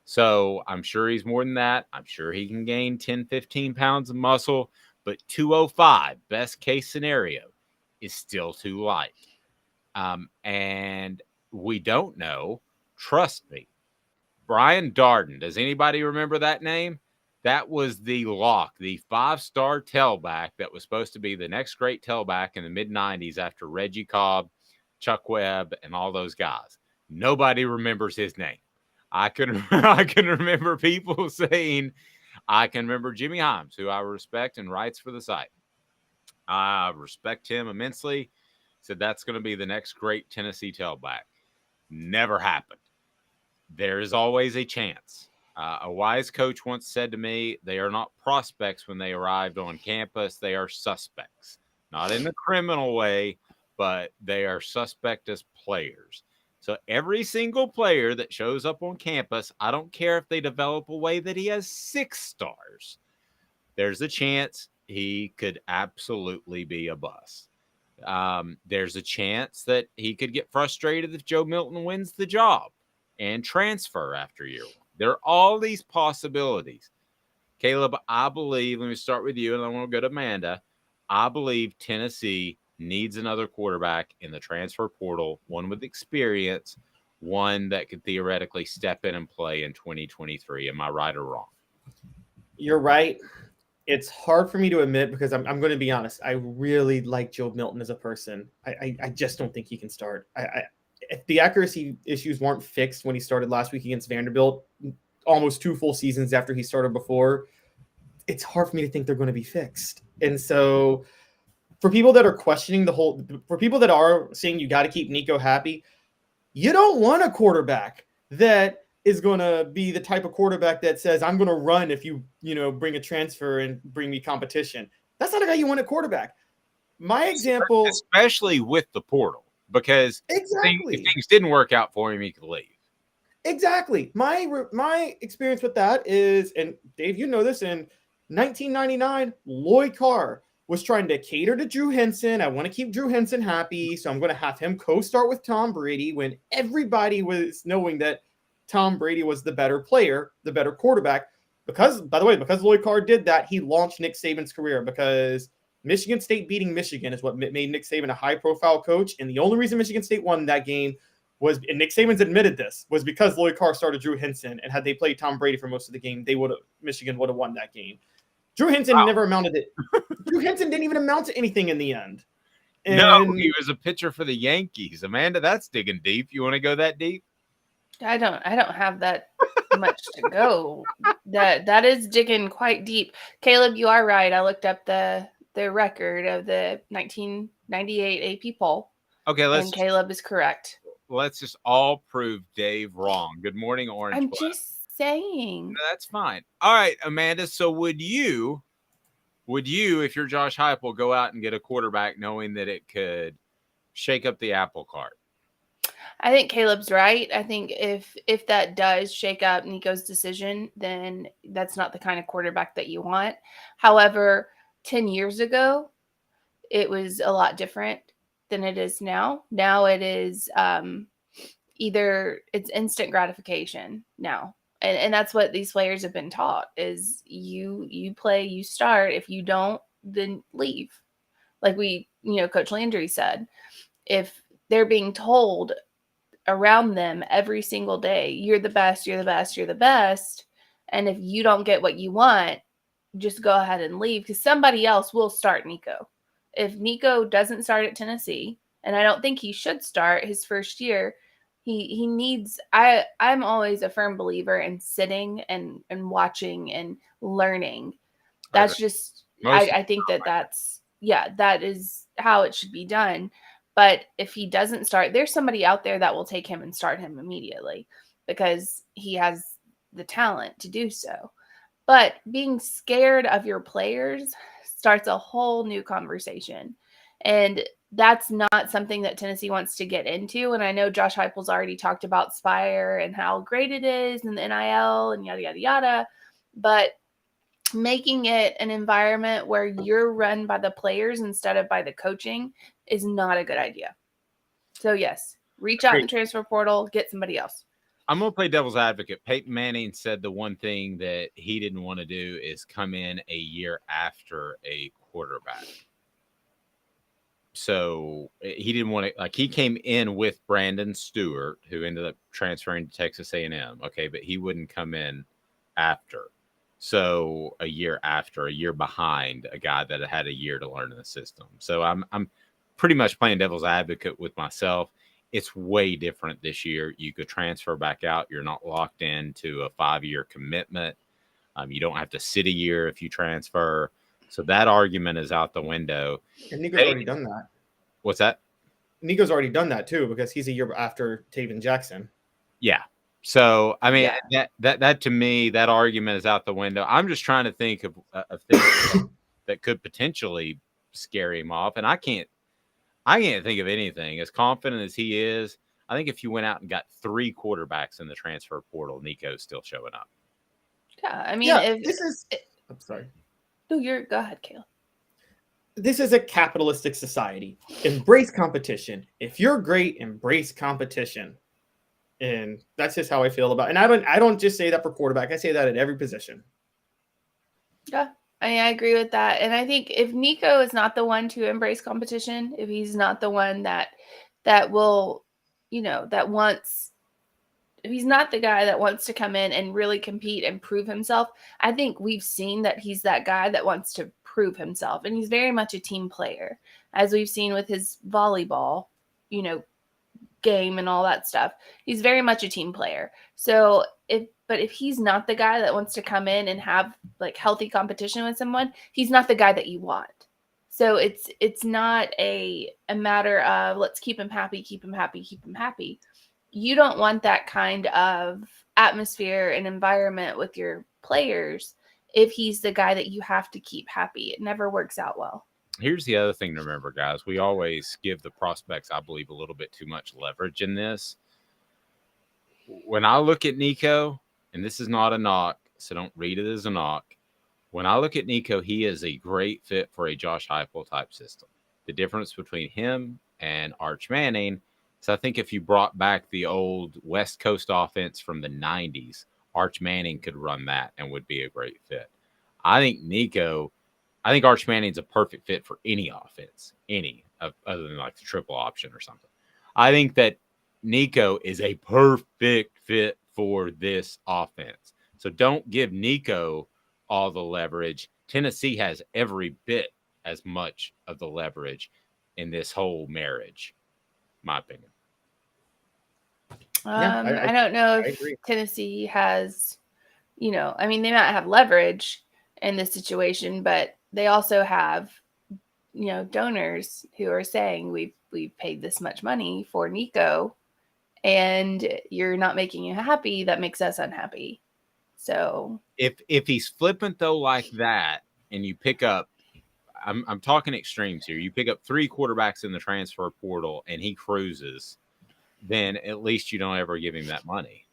So I'm sure he's more than that. I'm sure he can gain 10, 15 pounds of muscle. But 205, best case scenario, is still too light. And we don't know. Trust me. Brian Darden. Does anybody remember that name? That was the lock, the 5-star tailback that was supposed to be the next great tailback in the mid-90s after Reggie Cobb, Chuck Webb, and all those guys. Nobody remembers his name. I can remember people saying, I can remember Jimmy Himes, who I respect and writes for the site. I respect him immensely. Said that's going to be the next great Tennessee tailback. Never happened. There is always a chance. A wise coach once said to me, they are not prospects when they arrived on campus. They are suspects. Not in a criminal way, but they are suspect as players. So every single player that shows up on campus, I don't care if they develop a way that he has 6 stars, there's a chance he could absolutely be a bust. There's a chance that he could get frustrated if Joe Milton wins the job and transfer after year 1. There are all these possibilities. Caleb, I believe, let me start with you, and I want to go to Amanda. I believe Tennessee needs another quarterback in the transfer portal, one with experience, one that could theoretically step in and play in 2023. Am I right or wrong? You're right. It's hard for me to admit because I'm going to be honest. I really like Joe Milton as a person. I just don't think he can start. If the accuracy issues weren't fixed when he started last week against Vanderbilt, almost 2 full seasons after he started before, it's hard for me to think they're going to be fixed. And so for people that are questioning for people that are saying you got to keep Nico happy, you don't want a quarterback that is going to be the type of quarterback that says, I'm going to run if you bring a transfer and bring me competition. That's not a guy you want at quarterback. My example, especially with the portal, because exactly, if things didn't work out for him, he could leave. Exactly. My experience with that is, and Dave, you know this, in 1999, Lloyd Carr was trying to cater to Drew Henson. I want to keep Drew Henson happy, so I'm going to have him co-start with Tom Brady when everybody was knowing that Tom Brady was the better player, the better quarterback. Because, by the way, because Lloyd Carr did that, he launched Nick Saban's career, because Michigan State beating Michigan is what made Nick Saban a high-profile coach, and the only reason Michigan State won that game was, and Nick Saban's admitted this, was because Lloyd Carr started Drew Henson, and had they played Tom Brady for most of the game, Michigan would have won that game. Drew Henson never amounted it. Drew Henson didn't even amount to anything in the end. And no, he was a pitcher for the Yankees. Amanda, that's digging deep. You want to go that deep? I don't have that much to go. That is digging quite deep. Caleb, you are right. I looked up the record of the 1998 AP poll. Okay, and Caleb is correct. Let's just all prove Dave wrong. Good morning, Orange. I'm just saying. No, that's fine. All right, Amanda. So would you, if you're Josh Heupel, go out and get a quarterback knowing that it could shake up the apple cart? I think Caleb's right. I think if that does shake up Nico's decision, then that's not the kind of quarterback that you want. However, 10 years ago, it was a lot different than it is now. Now it is either it's instant gratification now. And that's what these players have been taught is you play, you start. If you don't, then leave. Like Coach Landry said, if they're being told around them every single day, you're the best, you're the best, you're the best. And if you don't get what you want, just go ahead and leave, because somebody else will start Nico. If Nico doesn't start at Tennessee, and I don't think he should start his first year, he needs, I'm always a firm believer in sitting and watching and learning. That's just, I think that is how it should be done. But if he doesn't start, there's somebody out there that will take him and start him immediately because he has the talent to do so. But being scared of your players starts a whole new conversation. And that's not something that Tennessee wants to get into. And I know Josh Heupel's already talked about Spire and how great it is and the NIL and yada, yada, yada. But making it an environment where you're run by the players instead of by the coaching is not a good idea. So yes, reach out in the transfer portal, get somebody else. I'm going to play devil's advocate. Peyton Manning said the one thing that he didn't want to do is come in a year after a quarterback. So he didn't want to, he came in with Brandon Stewart, who ended up transferring to Texas A&M. Okay, but he wouldn't come in after. So a year behind a guy that had a year to learn in the system. So I'm pretty much playing devil's advocate with myself. It's way different this year. You could transfer back out. You're not locked into a 5-year commitment. You don't have to sit a year if you transfer. So that argument is out the window. And Nico's already done that. What's that? Nico's already done that too, because he's a year after Taven Jackson. Yeah. So, I mean, that to me, that argument is out the window. I'm just trying to think of things that could potentially scare him off. And I can't think of anything. As confident as he is, I think if you went out and got 3 quarterbacks in the transfer portal, Nico's still showing up. Yeah, I mean, Yeah, if this is. I'm sorry. no, go ahead, Caleb. This is a capitalistic society. Embrace competition. If you're great, embrace competition. And that's just how I feel about it. And I don't just say that for quarterback. I say that at every position. Yeah, I agree with that. And I think if Nico is not the one to embrace competition, if he's not the one that will, that wants, if he's not the guy that wants to come in and really compete and prove himself, I think we've seen that he's that guy that wants to prove himself. And he's very much a team player, as we've seen with his volleyball, game and all that stuff. He's very much a team player. So if he's not the guy that wants to come in and have like healthy competition with someone, he's not the guy that you want. So it's not a matter of let's keep him happy. You don't want that kind of atmosphere and environment with your players if he's the guy that you have to keep happy. It never works out well. Here's the other thing to remember, guys. We always give the prospects, I believe, a little bit too much leverage in this. When I look at Nico, and this is not a knock, so don't read it as a knock. When I look at Nico, he is a great fit for a Josh Heupel type system. The difference between him and Arch Manning is I think if you brought back the old West Coast offense from the 90s, Arch Manning could run that and would be a great fit. I think Arch Manning's a perfect fit for any offense, other than like the triple option or something. I think that Nico is a perfect fit for this offense. So don't give Nico all the leverage. Tennessee has every bit as much of the leverage in this whole marriage, my opinion. I don't know if Tennessee has, they might have leverage in this situation, but they also have, donors who are saying we've paid this much money for Nico and you're not making you happy. That makes us unhappy. So if he's flippant though like that, and you pick up, I'm talking extremes here. You pick up 3 quarterbacks in the transfer portal and he cruises, then at least you don't ever give him that money,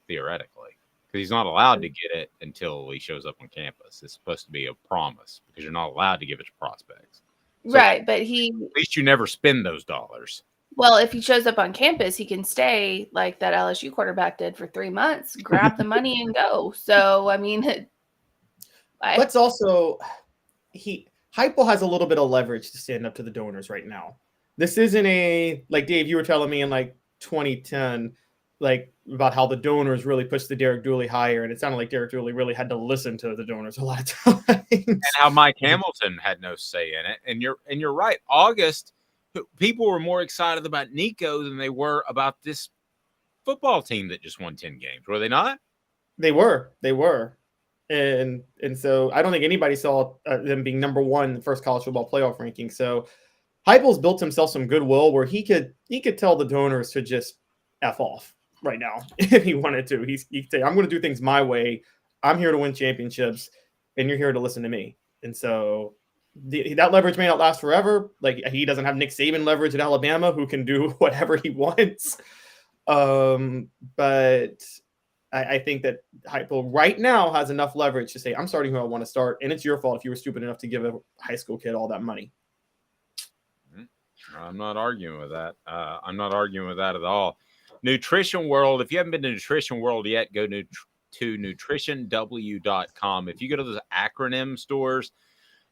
theoretically. Because he's not allowed to get it until he shows up on campus. It's supposed to be a promise because you're not allowed to give it to prospects. So right, but at least you never spend those dollars. Well, if he shows up on campus, he can stay like that LSU quarterback did for 3 months, grab the money and go. So, I mean, let's also Heupel has a little bit of leverage to stand up to the donors right now. This isn't like Dave, you were telling me in like 2010, like about how the donors really pushed the Derek Dooley hire, and it sounded like Derek Dooley really had to listen to the donors a lot of times. And how Mike Hamilton had no say in it. And you're right. August, people were more excited about Nico than they were about this football team that just won 10 games. Were they not? They were. And so I don't think anybody saw them being number 1 in the first college football playoff ranking. So Heupel's built himself some goodwill where he could tell the donors to just F off right now if he wanted to. He could say, I'm going to do things my way. I'm here to win championships, and you're here to listen to me. And so that leverage may not last forever. Like he doesn't have Nick Saban leverage at Alabama, who can do whatever he wants. But I think that Heupel right now has enough leverage to say, I'm starting who I want to start, and it's your fault if you were stupid enough to give a high school kid all that money. I'm not arguing with that. I'm not arguing with that at all. Nutrition World. If you haven't been to Nutrition World yet, go to nutritionw.com. If you go to those acronym stores,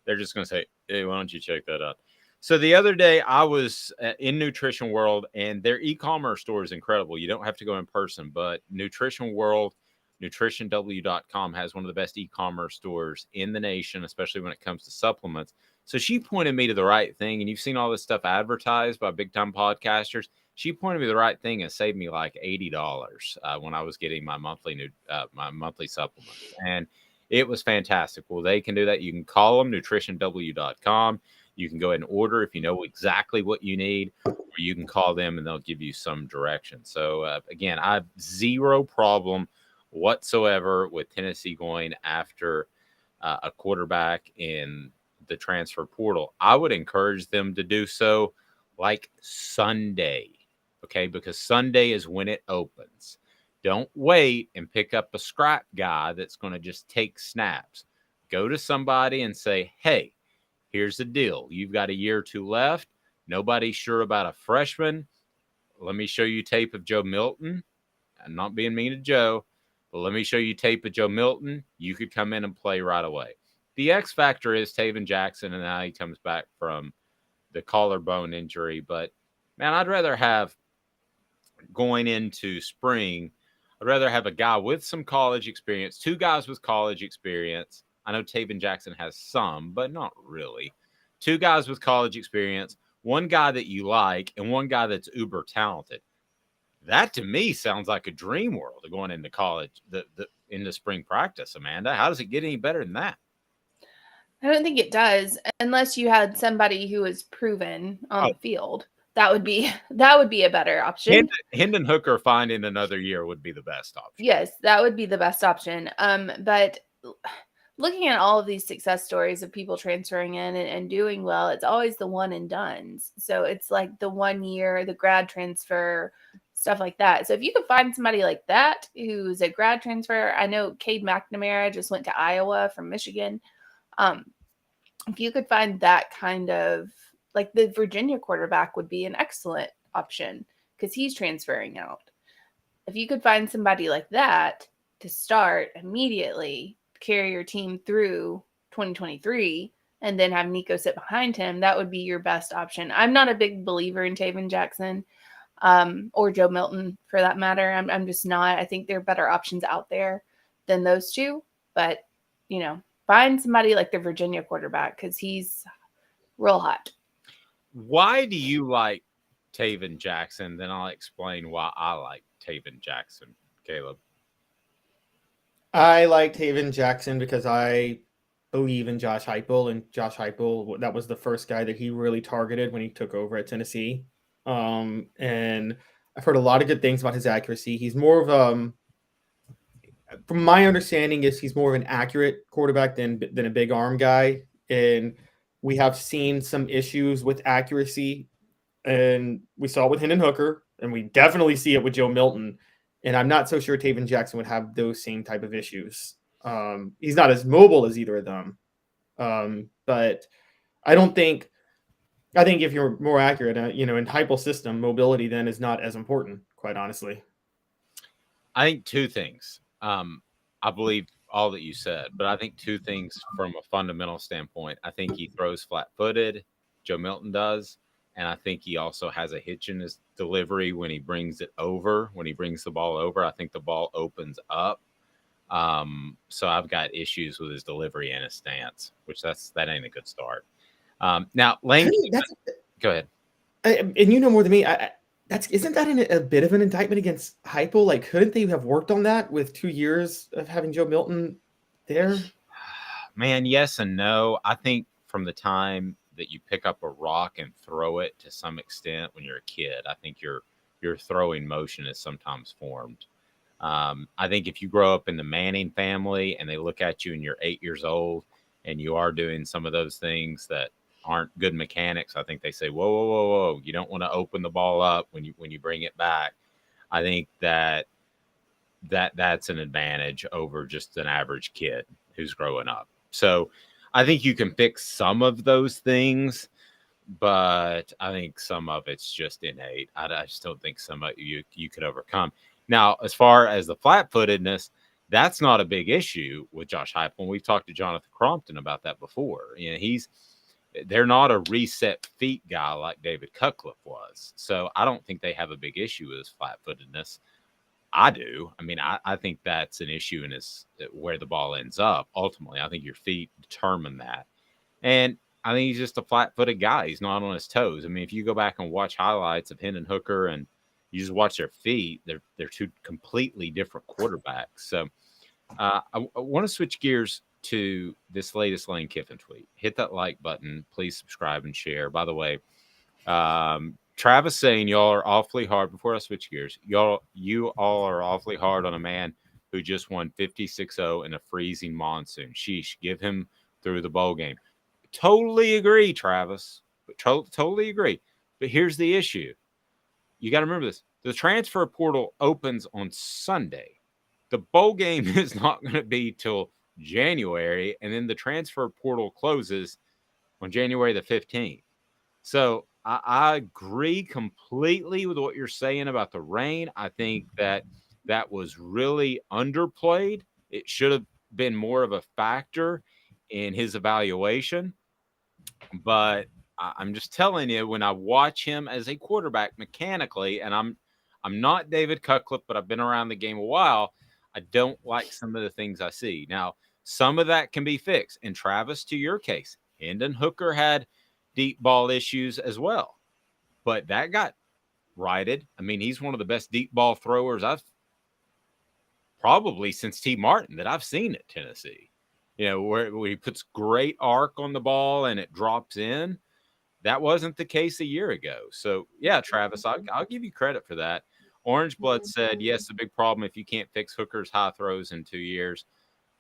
they're just going to say, hey, why don't you check that out? So the other day I was in Nutrition World, and their e-commerce store is incredible. You don't have to go in person, but Nutrition World, nutritionw.com has one of the best e-commerce stores in the nation, especially when it comes to supplements. So she pointed me to the right thing, and you've seen all this stuff advertised by big-time podcasters. She pointed me to the right thing and saved me like $80 when I was getting my monthly supplements, and it was fantastic. Well, they can do that. You can call them, nutritionw.com. You can go ahead and order if you know exactly what you need, or you can call them and they'll give you some direction. So, again, I have zero problem whatsoever with Tennessee going after a quarterback in the transfer portal. I would encourage them to do so like Sunday, okay? Because Sunday is when it opens. Don't wait and pick up a scrap guy that's going to just take snaps. Go to somebody and say, hey, here's the deal. You've got a year or two left. Nobody's sure about a freshman. Let me show you tape of Joe Milton. I'm not being mean to Joe, but let me show you tape of Joe Milton. You could come in and play right away. The X factor is Taven Jackson, and now he comes back from the collarbone injury. But, man, I'd rather have, going into spring, I'd rather have a guy with some college experience, 2 guys with college experience. I know Taven Jackson has some, but not really. 2 guys with college experience, 1 guy that you like, and 1 guy that's uber talented. That to me sounds like a dream world of going into college, into spring practice, Amanda. How does it get any better than that? I don't think it does, unless you had somebody who was proven on the field. That would be a better option. Hendon Hooker finding another year would be the best option. Yes, that would be the best option. But looking at all of these success stories of people transferring in and doing well, it's always the one and dones. So it's like the 1 year, the grad transfer, stuff like that. So if you could find somebody like that who's a grad transfer, I know Cade McNamara just went to Iowa from Michigan. If you could find that kind of, like the Virginia quarterback would be an excellent option because he's transferring out. If you could find somebody like that to start immediately, carry your team through 2023, and then have Nico sit behind him, that would be your best option. I'm not a big believer in Taven Jackson or Joe Milton for that matter. I'm just not. I think there are better options out there than those two. But, find somebody like the Virginia quarterback because he's real hot. Why do you like Taven Jackson? Then I'll explain why I like Taven Jackson, Caleb. I like Taven Jackson because I believe in Josh Heupel, and Josh Heupel, that was the first guy that he really targeted when he took over at Tennessee. And I've heard a lot of good things about his accuracy. He's more of from my understanding, he's more of an accurate quarterback than a big arm guy. And we have seen some issues with accuracy, and we saw it with Hendon Hooker, and we definitely see it with Joe Milton. And I'm not so sure Taven Jackson would have those same type of issues. He's not as mobile as either of them. But I think if you're more accurate, in Heupel's system, mobility then is not as important, quite honestly. I think 2 things. I believe all that you said, but I think 2 things from a fundamental standpoint. I think he throws flat-footed, Joe Milton does, and I think he also has a hitch in his delivery when he brings the ball over. I think the ball opens up. So I've got issues with his delivery and his stance, which that ain't a good start. Now, Lane, go ahead. And you know more than me. Isn't that a bit of an indictment against Heupel? Like, couldn't they have worked on that with 2 years of having Joe Milton there? Man, yes and no. I think from the time that you pick up a rock and throw it to some extent when you're a kid, I think your throwing motion is sometimes formed. I think if you grow up in the Manning family and they look at you and you're 8 years old and you are doing some of those things that aren't good mechanics, I think they say, whoa, whoa, whoa, whoa. You don't want to open the ball up when you bring it back. I think that's an advantage over just an average kid who's growing up. So I think you can fix some of those things, but I think some of it's just innate. I just don't think some of you could overcome. Now, as far as the flat-footedness, that's not a big issue with Josh Heupel. We've talked to Jonathan Crompton about that before. They're not a reset feet guy like David Cutcliffe was. So I don't think they have a big issue with his flat-footedness. I do. I mean, I think that's an issue in where the ball ends up. Ultimately, I think your feet determine that. And I think he's just a flat-footed guy. He's not on his toes. I mean, if you go back and watch highlights of Hendon Hooker and you just watch their feet, they're 2 completely different quarterbacks. So I want to switch gears to this latest Lane Kiffin tweet. Hit that like button. Please subscribe and share. By the way, Travis saying y'all are awfully hard. Before I switch gears, you all are awfully hard on a man who just won 56-0 in a freezing monsoon. Sheesh, give him through the bowl game. Totally agree, Travis. Totally agree. But here's the issue. you got to remember this. The transfer portal opens on Sunday. The bowl game is not going to be till January, and then the transfer portal closes on January the 15th. So I agree completely with what you're saying about the rain. I think that was really underplayed. It should have been more of a factor in his evaluation. But I'm just telling you, when I watch him as a quarterback mechanically, and I'm not David Cutcliffe, but I've been around the game a while, I don't like some of the things I see. Now, some of that can be fixed. And Travis, to your case, Hendon Hooker had deep ball issues as well, but that got righted. I mean, he's one of the best deep ball throwers I've probably since T. Martin that I've seen at Tennessee. You know, where he puts great arc on the ball and it drops in. That wasn't the case a year ago. So, yeah, Travis, I'll give you credit for that. Orange Blood said, yes, the big problem if you can't fix Hooker's high throws in 2 years.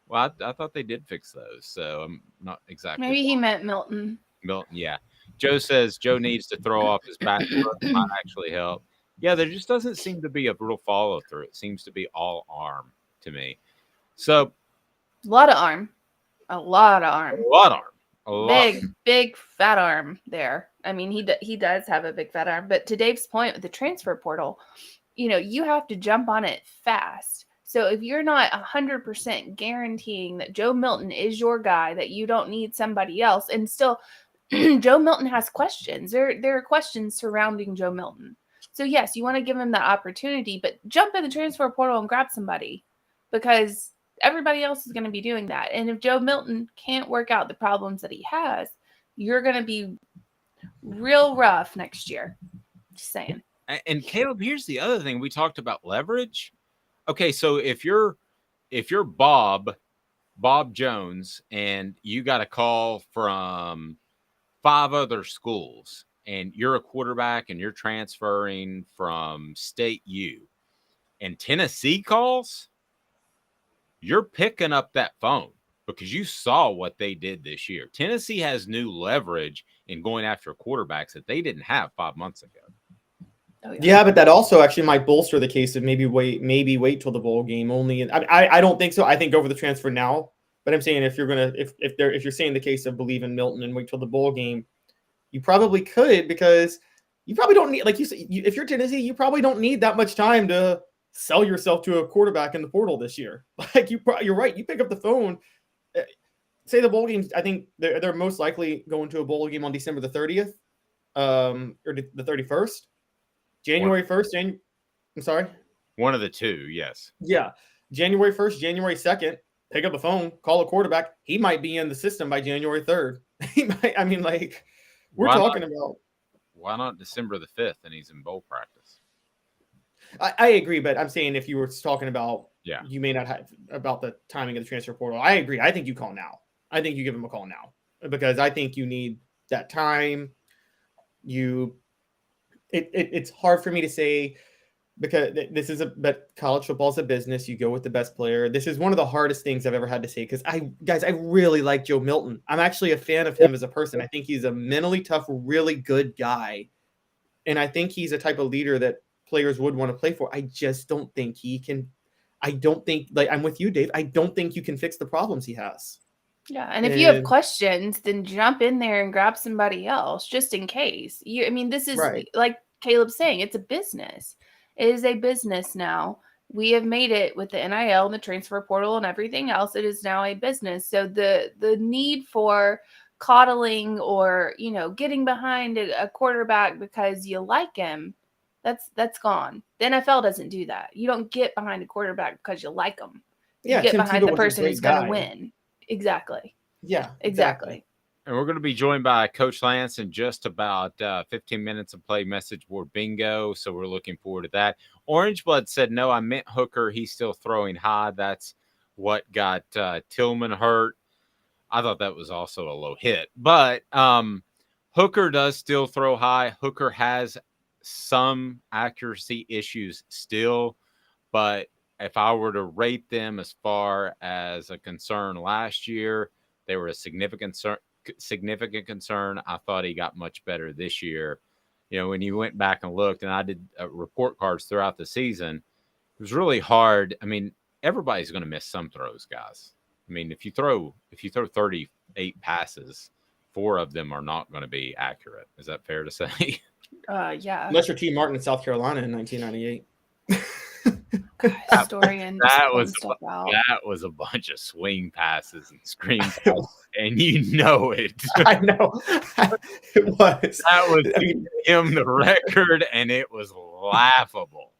Well, I thought they did fix those, so I'm not exactly. Maybe he meant Milton. Milton, yeah. Joe says Joe needs to throw off his back foot. It might actually help. Yeah, there just doesn't seem to be a real follow through. It seems to be all arm to me. So, a lot of arm. A lot of arm. A lot of arm. A lot. Big fat arm there. I mean, he does have a big fat arm. But to Dave's point with the transfer portal, you know, you have to jump on it fast. So if you're not 100% guaranteeing that Joe Milton is your guy, that you don't need somebody else, and still Joe Milton has questions. There are questions surrounding Joe Milton. So yes, you want to give him that opportunity, but jump in the transfer portal and grab somebody, because everybody else is going to be doing that. And if Joe Milton can't work out the problems that he has, you're going to be real rough next year. Just saying. And Caleb, here's the other thing. We talked about leverage. Okay, so if you're Bob Jones and you got a call from 5 other schools and you're a quarterback and you're transferring from State U and Tennessee calls, you're picking up that phone because you saw what they did this year. Tennessee has new leverage in going after quarterbacks that they didn't have 5 months ago. Oh, yeah, but that also actually might bolster the case of maybe wait till the bowl game only. I don't think so. I think go for the transfer now. But I'm saying if you're saying the case of believe in Milton and wait till the bowl game, you probably could, because you probably don't need, like you said, if you're Tennessee, you probably don't need that much time to sell yourself to a quarterback in the portal this year. Like you're right. You pick up the phone. Say the bowl games. I think they're most likely going to a bowl game on December the 30th, or the 31st. January 1st, I'm sorry? One of the two, yes. Yeah. January 1st, January 2nd, pick up a phone, call a quarterback. He might be in the system by January 3rd. He might, I mean, like, we're talking about. Why not December the 5th and he's in bowl practice? I agree, but I'm saying if you were talking about, yeah, you may not have about the timing of the transfer portal. I agree. I think you call now. I think you give him a call now, because I think you need that time. It's hard for me to say, because but college football is a business. You go with the best player. This is one of the hardest things I've ever had to say, because I really like Joe Milton. I'm actually a fan of him as a person. I think he's a mentally tough, really good guy. And I think he's a type of leader that players would want to play for. I just don't think he can. I don't think, like, I'm with you, Dave. I don't think you can fix the problems he has. Yeah, and if you have questions, then jump in there and grab somebody else just in case. This is right. Like Caleb's saying, it's a business. It is a business now. We have made it with the NIL and the transfer portal and everything else. It is now a business. So the need for coddling or, getting behind a quarterback because you like him, that's gone. The NFL doesn't do that. You don't get behind a quarterback because you like him. You get behind the person who's going to win. Exactly. Yeah, exactly. And we're going to be joined by Coach Lance in just about 15 minutes of play message board bingo. So we're looking forward to that. Orange Blood said, no, I meant Hooker. He's still throwing high. That's what got Tillman hurt. I thought that was also a low hit. But Hooker does still throw high. Hooker has some accuracy issues still. But if I were to rate them as far as a concern last year, they were a significant concern. I thought he got much better this year. when you went back and looked, and I did report cards throughout the season, it was really hard. I mean, everybody's going to miss some throws, guys. I mean, if you throw 38 passes, 4 of them are not going to be accurate. Is that fair to say? Yeah. Unless you're T. Martin in South Carolina in 1998. Historian. That was a bunch of swing passes and screen passes, and you know it. I know. It was. That was him the record, and it was laughable.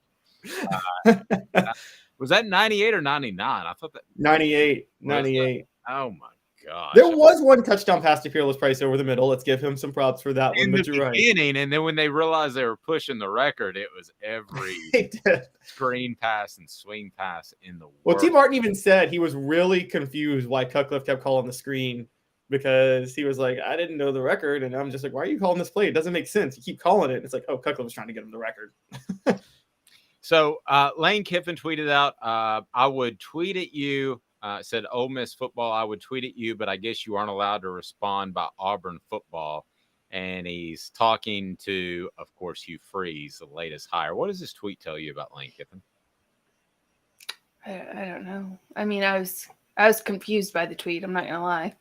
Was that 98 or 99? I thought that 98. 98. Oh my gosh. There was one touchdown pass to Fearless Price over the middle. Let's give him some props for that one. In But the you're beginning, right. and then when they realized they were pushing the record, it was every screen pass and swing pass in the world. Well, T. Martin even said he was really confused why Cutcliffe kept calling the screen, because he was like, I didn't know the record. And I'm just like, why are you calling this play? It doesn't make sense. You keep calling it. It's like, oh, Cutcliffe was trying to get him the record. So Lane Kiffin tweeted out, I would tweet at you, said Ole Miss football, I would tweet at you, but I guess you aren't allowed to respond by Auburn football. And he's talking to, of course, Hugh Freeze, the latest hire. What does this tweet tell you about Lane Kiffin? I don't know. I mean, I was confused by the tweet. I'm not going to lie.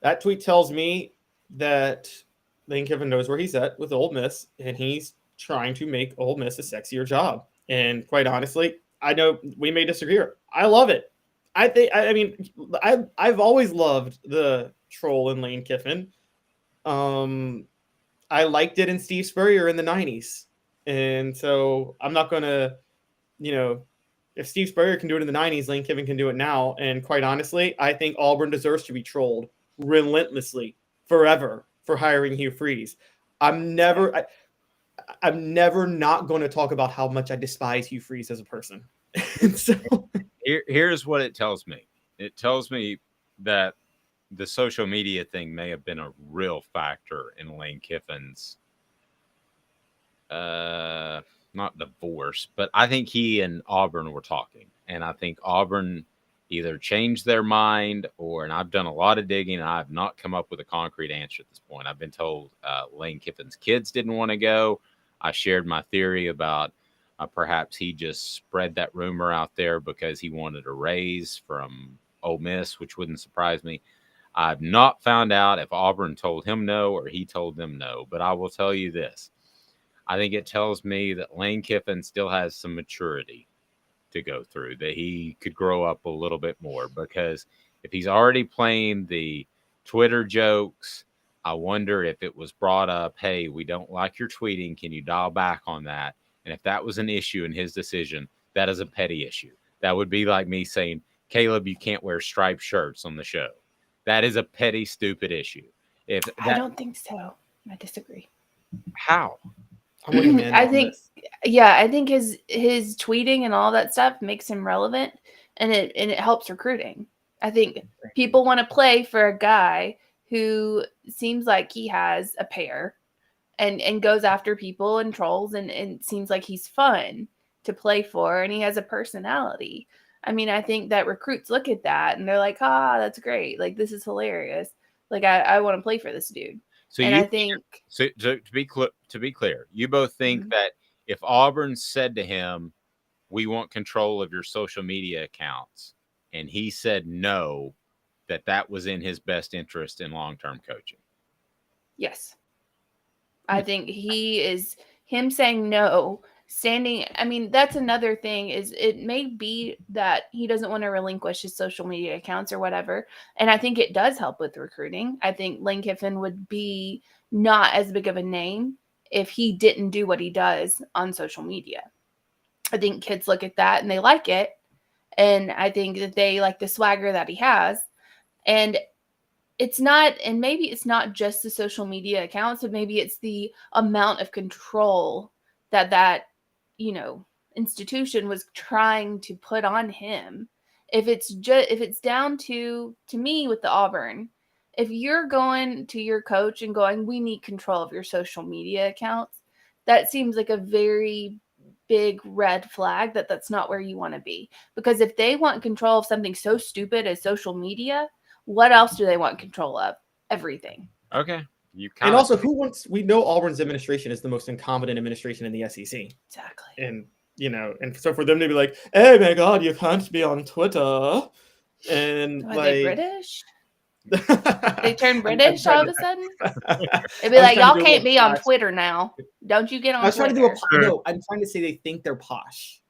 That tweet tells me that Lane Kiffin knows where he's at with Ole Miss, and he's trying to make Ole Miss a sexier job. And quite honestly, I know we may disagree. I love it. I've always loved the troll in Lane Kiffin. I liked it in Steve Spurrier in the 90s. And so I'm not going to, if Steve Spurrier can do it in the 90s, Lane Kiffin can do it now. And quite honestly, I think Auburn deserves to be trolled relentlessly forever for hiring Hugh Freeze. I'm never not going to talk about how much I despise Hugh Freeze as a person. So here's what it tells me. It tells me that the social media thing may have been a real factor in Lane Kiffin's not divorce, but I think he and Auburn were talking, and I think Auburn either changed their mind and I've done a lot of digging, and I have not come up with a concrete answer at this point. I've been told Lane Kiffin's kids didn't want to go. I shared my theory about perhaps he just spread that rumor out there because he wanted a raise from Ole Miss, which wouldn't surprise me. I've not found out if Auburn told him no or he told them no, but I will tell you this. I think it tells me that Lane Kiffin still has some maturity to go through, that he could grow up a little bit more, because if he's already playing the Twitter jokes, I wonder if it was brought up, hey, we don't like your tweeting. Can you dial back on that? And if that was an issue in his decision, that is a petty issue. That would be like me saying, Caleb, you can't wear striped shirts on the show. That is a petty, stupid issue. I don't think so. I disagree. How? I think his tweeting and all that stuff makes him relevant, and it helps recruiting. I think people want to play for a guy who seems like he has a pair and goes after people and trolls and seems like he's fun to play for, and he has a personality. I mean, I think that recruits look at that and they're like, that's great. Like, this is hilarious. Like, I want to play for this dude. So to be clear, you both think that if Auburn said to him, we want control of your social media accounts, and he said no, that was in his best interest in long-term coaching? Yes. I think him saying no, that's another thing, is it may be that he doesn't want to relinquish his social media accounts or whatever. And I think it does help with recruiting. I think Lane Kiffin would be not as big of a name if he didn't do what he does on social media. I think kids look at that and they like it. And I think that they like the swagger that he has. And maybe it's not just the social media accounts, but maybe it's the amount of control that institution was trying to put on him. If it's down to me with the Auburn, if you're going to your coach and going, we need control of your social media accounts, that seems like a very big red flag that's not where you want to be. Because if they want control of something so stupid as social media, what else do they want control of? Everything. Okay. And also, we know Auburn's administration is the most incompetent administration in the SEC. Exactly. And, and so for them to be like, hey, my God, you can't be on Twitter. And Are they British? They turn British all of a sudden? It'd be I was like, trying y'all to do a can't little be on posh. Twitter now. Don't you get on I was trying Twitter. to do no, I'm trying to say they think they're posh.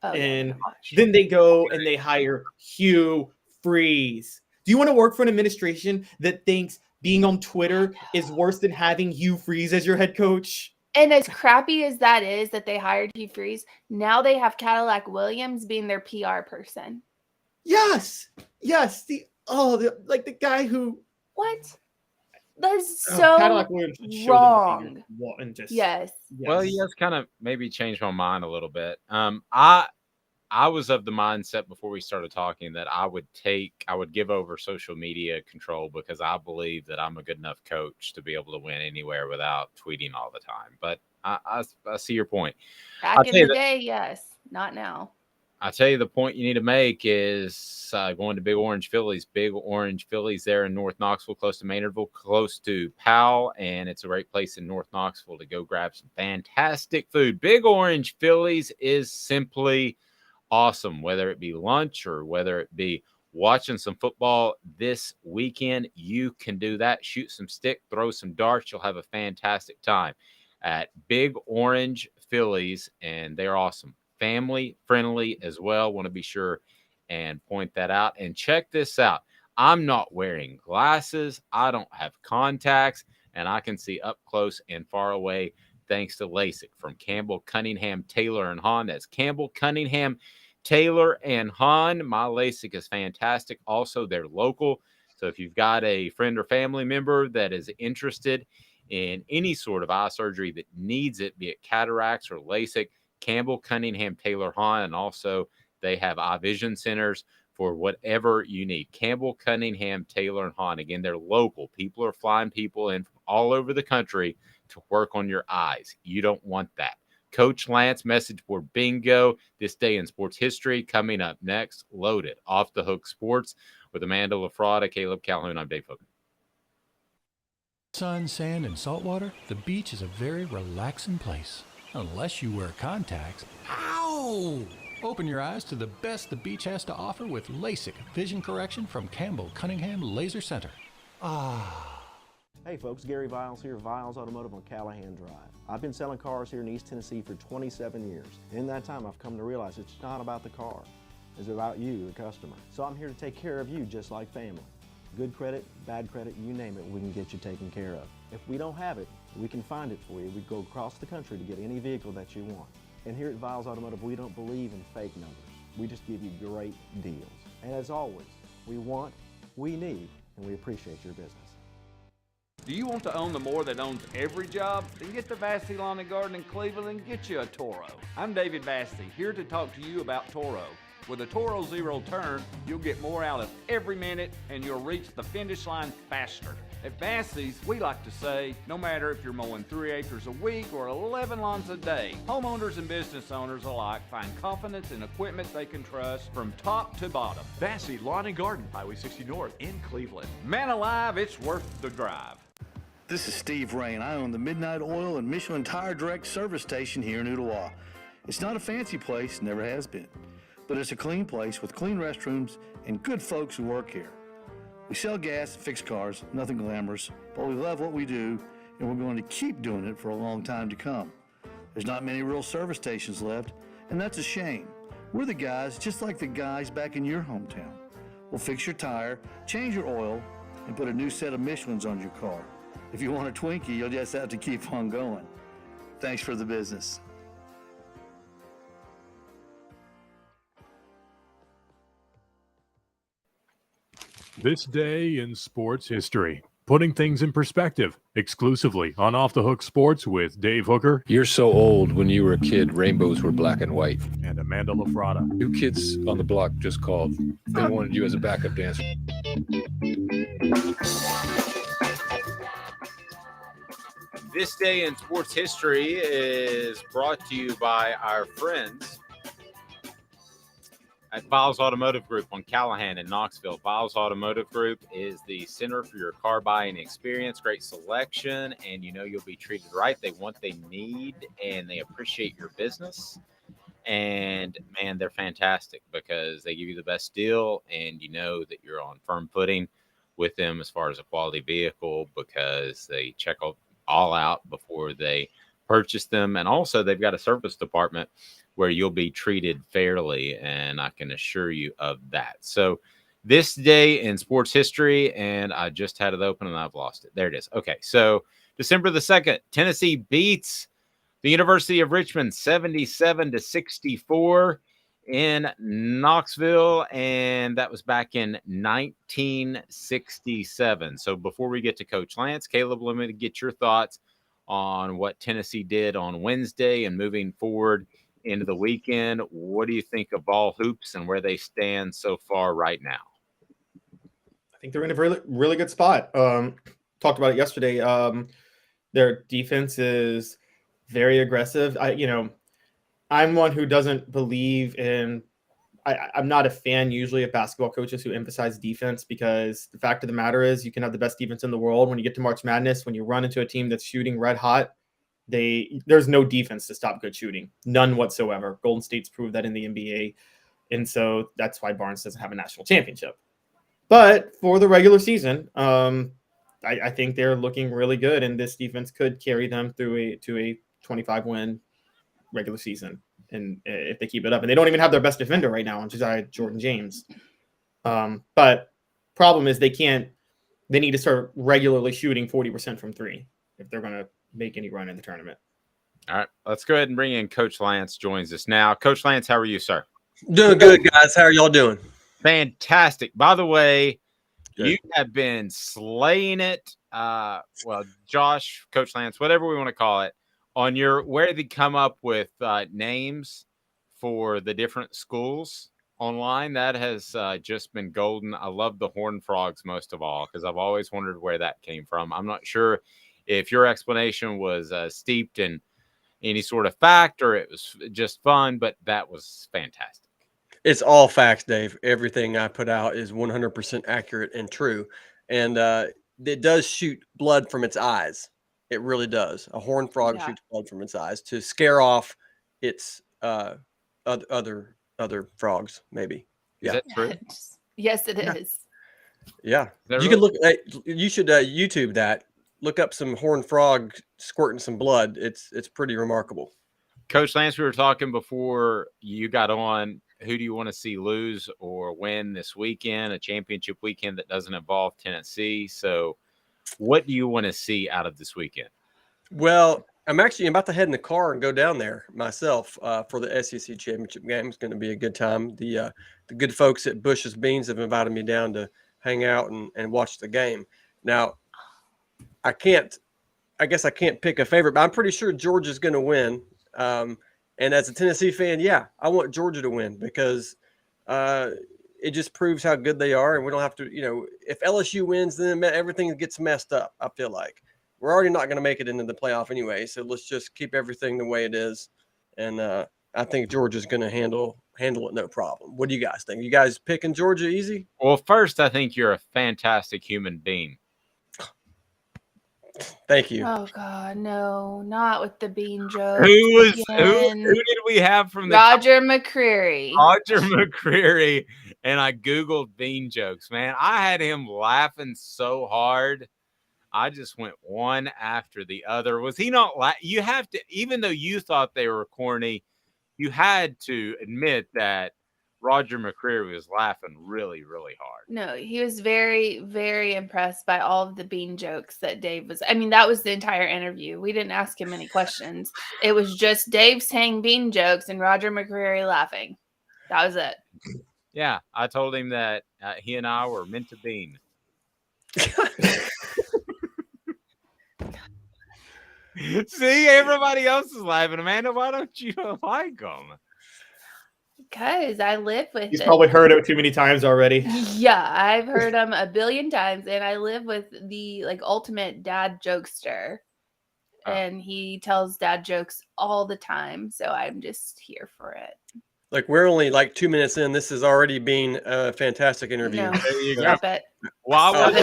Oh, And yeah, posh. then they go and they hire Hugh Freeze. Do you want to work for an administration that thinks being on Twitter is worse than having Hugh Freeze as your head coach? And as crappy as that is that they hired Hugh Freeze, now they have Cadillac Williams being their PR person. Yes. The guy who what? That's so Cadillac Williams should show wrong. them what and just Yes. Well, he has kind of maybe changed my mind a little bit. I was of the mindset before we started talking that I would give over social media control because I believe that I'm a good enough coach to be able to win anywhere without tweeting all the time. But I see your point. Back in the day, yes. Not now. I tell you, the point you need to make is going to Big Orange Phillies. Big Orange Phillies there in North Knoxville, close to Maynardville, close to Powell, and it's a great place in North Knoxville to go grab some fantastic food. Big Orange Phillies is simply awesome, whether it be lunch or whether it be watching some football this weekend. You can do that. Shoot some stick, throw some darts. You'll have a fantastic time at Big Orange Phillies, and they're awesome. Family friendly as well. Want to be sure and point that out. And check this out. I'm not wearing glasses. I don't have contacts, and I can see up close and far away thanks to LASIK from Campbell, Cunningham, Taylor, and Hahn. That's Campbell, Cunningham, Taylor, and Hahn. My LASIK is fantastic. Also, they're local. So if you've got a friend or family member that is interested in any sort of eye surgery that needs it, be it cataracts or LASIK, Campbell, Cunningham, Taylor, Hahn, and also they have eye vision centers for whatever you need. Campbell, Cunningham, Taylor, and Hahn. Again, they're local. People are flying people in from all over the country to work on your eyes. You don't want that. Coach Lance message board bingo. This day in sports history coming up next. Loaded Off the Hook Sports with Amanda LaFratta, Caleb Calhoun. I'm Dave Hooker. Sun, sand, and salt water, the beach is a very relaxing place. Unless you wear contacts. Ow! Open your eyes to the best the beach has to offer with LASIK vision correction from Campbell Cunningham Laser Center. Hey folks, Gary Viles here, Viles Automotive on Callahan Drive. I've been selling cars here in East Tennessee for 27 years. In that time, I've come to realize it's not about the car. It's about you, the customer. So I'm here to take care of you just like family. Good credit, bad credit, you name it, we can get you taken care of. If we don't have it, we can find it for you. We go across the country to get any vehicle that you want. And here at Viles Automotive, we don't believe in fake numbers. We just give you great deals. And as always, we want, we need, and we appreciate your business. Do you want to own the more that owns every job? Then get to Vassey Lawn and Garden in Cleveland and get you a Toro. I'm David Vassey, here to talk to you about Toro. With a Toro Zero Turn, you'll get more out of every minute and you'll reach the finish line faster. At Vassey's, we like to say, no matter if you're mowing 3 acres a week or 11 lawns a day, homeowners and business owners alike find confidence in equipment they can trust from top to bottom. Vassey Lawn and Garden, Highway 60 North in Cleveland. Man alive, it's worth the drive. This is Steve Rain. I own the Midnight Oil and Michelin Tire Direct service station here in Ooltewah. It's not a fancy place, never has been, but it's a clean place with clean restrooms and good folks who work here. We sell gas and fix cars, nothing glamorous, but we love what we do, and we're going to keep doing it for a long time to come. There's not many real service stations left, and that's a shame. We're the guys just like the guys back in your hometown. We'll fix your tire, change your oil, and put a new set of Michelins on your car. If you want a Twinkie, you'll just have to keep on going. Thanks for the business. This day in sports history, putting things in perspective, exclusively on Off the Hook Sports with Dave Hooker. You're so old. When you were a kid, rainbows were black and white. And Amanda LaFratta. New Kids on the Block just called. They wanted you as a backup dancer. This day in sports history is brought to you by our friends at Vols Automotive Group on Callahan in Knoxville. Vols Automotive Group is the center for your car buying experience. Great selection, and you'll be treated right. They want, they need, and they appreciate your business. And man, they're fantastic because they give you the best deal, and you know that you're on firm footing with them as far as a quality vehicle because they check all out before they purchase them. And also they've got a service department where you'll be treated fairly, and I can assure you of that. So this day in sports history, and I just had it open and I've lost it. There it is. Okay, so December the 2nd, Tennessee beats the University of Richmond 77-64 in Knoxville, and that was back in 1967. So before we get to Coach Lance, Caleb, let me get your thoughts on what Tennessee did on Wednesday and moving forward into the weekend. What do you think of Vol hoops and where they stand so far right now? I think they're in a really, really good spot. Talked about it yesterday. Their defense is very aggressive. I'm one who doesn't believe in. I'm not a fan usually of basketball coaches who emphasize defense, because the fact of the matter is you can have the best defense in the world. When you get to March Madness, when you run into a team that's shooting red hot, there's no defense to stop good shooting. None whatsoever. Golden State's proved that in the NBA. And so that's why Barnes doesn't have a national championship. But for the regular season, I think they're looking really good, and this defense could carry them through to a 25-win regular season. And if they keep it up, and they don't even have their best defender right now, which is Jordan James. But problem is they need to start regularly shooting 40% from three if they're going to make any run in the tournament. All right, let's go ahead and bring in Coach Lance. Joins us now. Coach Lance, how are you, sir? Doing good, guys. How are y'all doing? Fantastic. By the way, you have been slaying it. Josh, Coach Lance, whatever we want to call it, on your where they come up with names for the different schools online. That has just been golden. I love the Horned Frogs most of all because I've always wondered where that came from. I'm not sure if your explanation was steeped in any sort of fact or it was just fun, but that was fantastic. It's all facts, Dave. Everything I put out is 100% accurate and true. And it does shoot blood from its eyes. It really does. A horned frog shoots blood from its eyes to scare off its other frogs, maybe. Is that true? Yes, it is. Yeah. You can look at, you should YouTube that. Look up some horned frog squirting some blood. It's pretty remarkable. Coach Lance, we were talking before you got on. Who do you want to see lose or win this weekend, a championship weekend that doesn't involve Tennessee? So what do you want to see out of this weekend? Well, I'm about to head in the car and go down there myself for the SEC championship game. It's going to be a good time. The good folks at Bush's Beans have invited me down to hang out and watch the game. Now, I guess I can't pick a favorite, but I'm pretty sure Georgia's going to win. And as a Tennessee fan, yeah, I want Georgia to win because it just proves how good they are. And we don't have to, if LSU wins, then everything gets messed up. I feel like we're already not going to make it into the playoff anyway. So let's just keep everything the way it is. And I think Georgia's going to handle it no problem. What do you guys think? You guys picking Georgia easy? Well, first, I think you're a fantastic human being. Thank you. Oh God, no, not with the bean joke. Who did we have from the Roger McCreary? Roger McCreary, and I googled bean jokes. Man, I had him laughing so hard. I just went one after the other. Was he not? You have to, even though you thought they were corny, you had to admit that Roger McCreary was laughing really, really hard. No, he was very, very impressed by all of the bean jokes that Dave was. I mean, that was the entire interview. We didn't ask him any questions. It was just Dave saying bean jokes and Roger McCreary laughing. That was it. Yeah, I told him that he and I were meant to bean. See, everybody else is laughing. Amanda, why don't you like them? Because I live with He's it. probably heard it too many times already. Yeah, I've heard them a billion times, and I live with the ultimate dad jokester, and he tells dad jokes all the time. So I'm just here for it. Like we're only like 2 minutes in. This has already been a fantastic interview. No. There you go. Stop it. Why Stop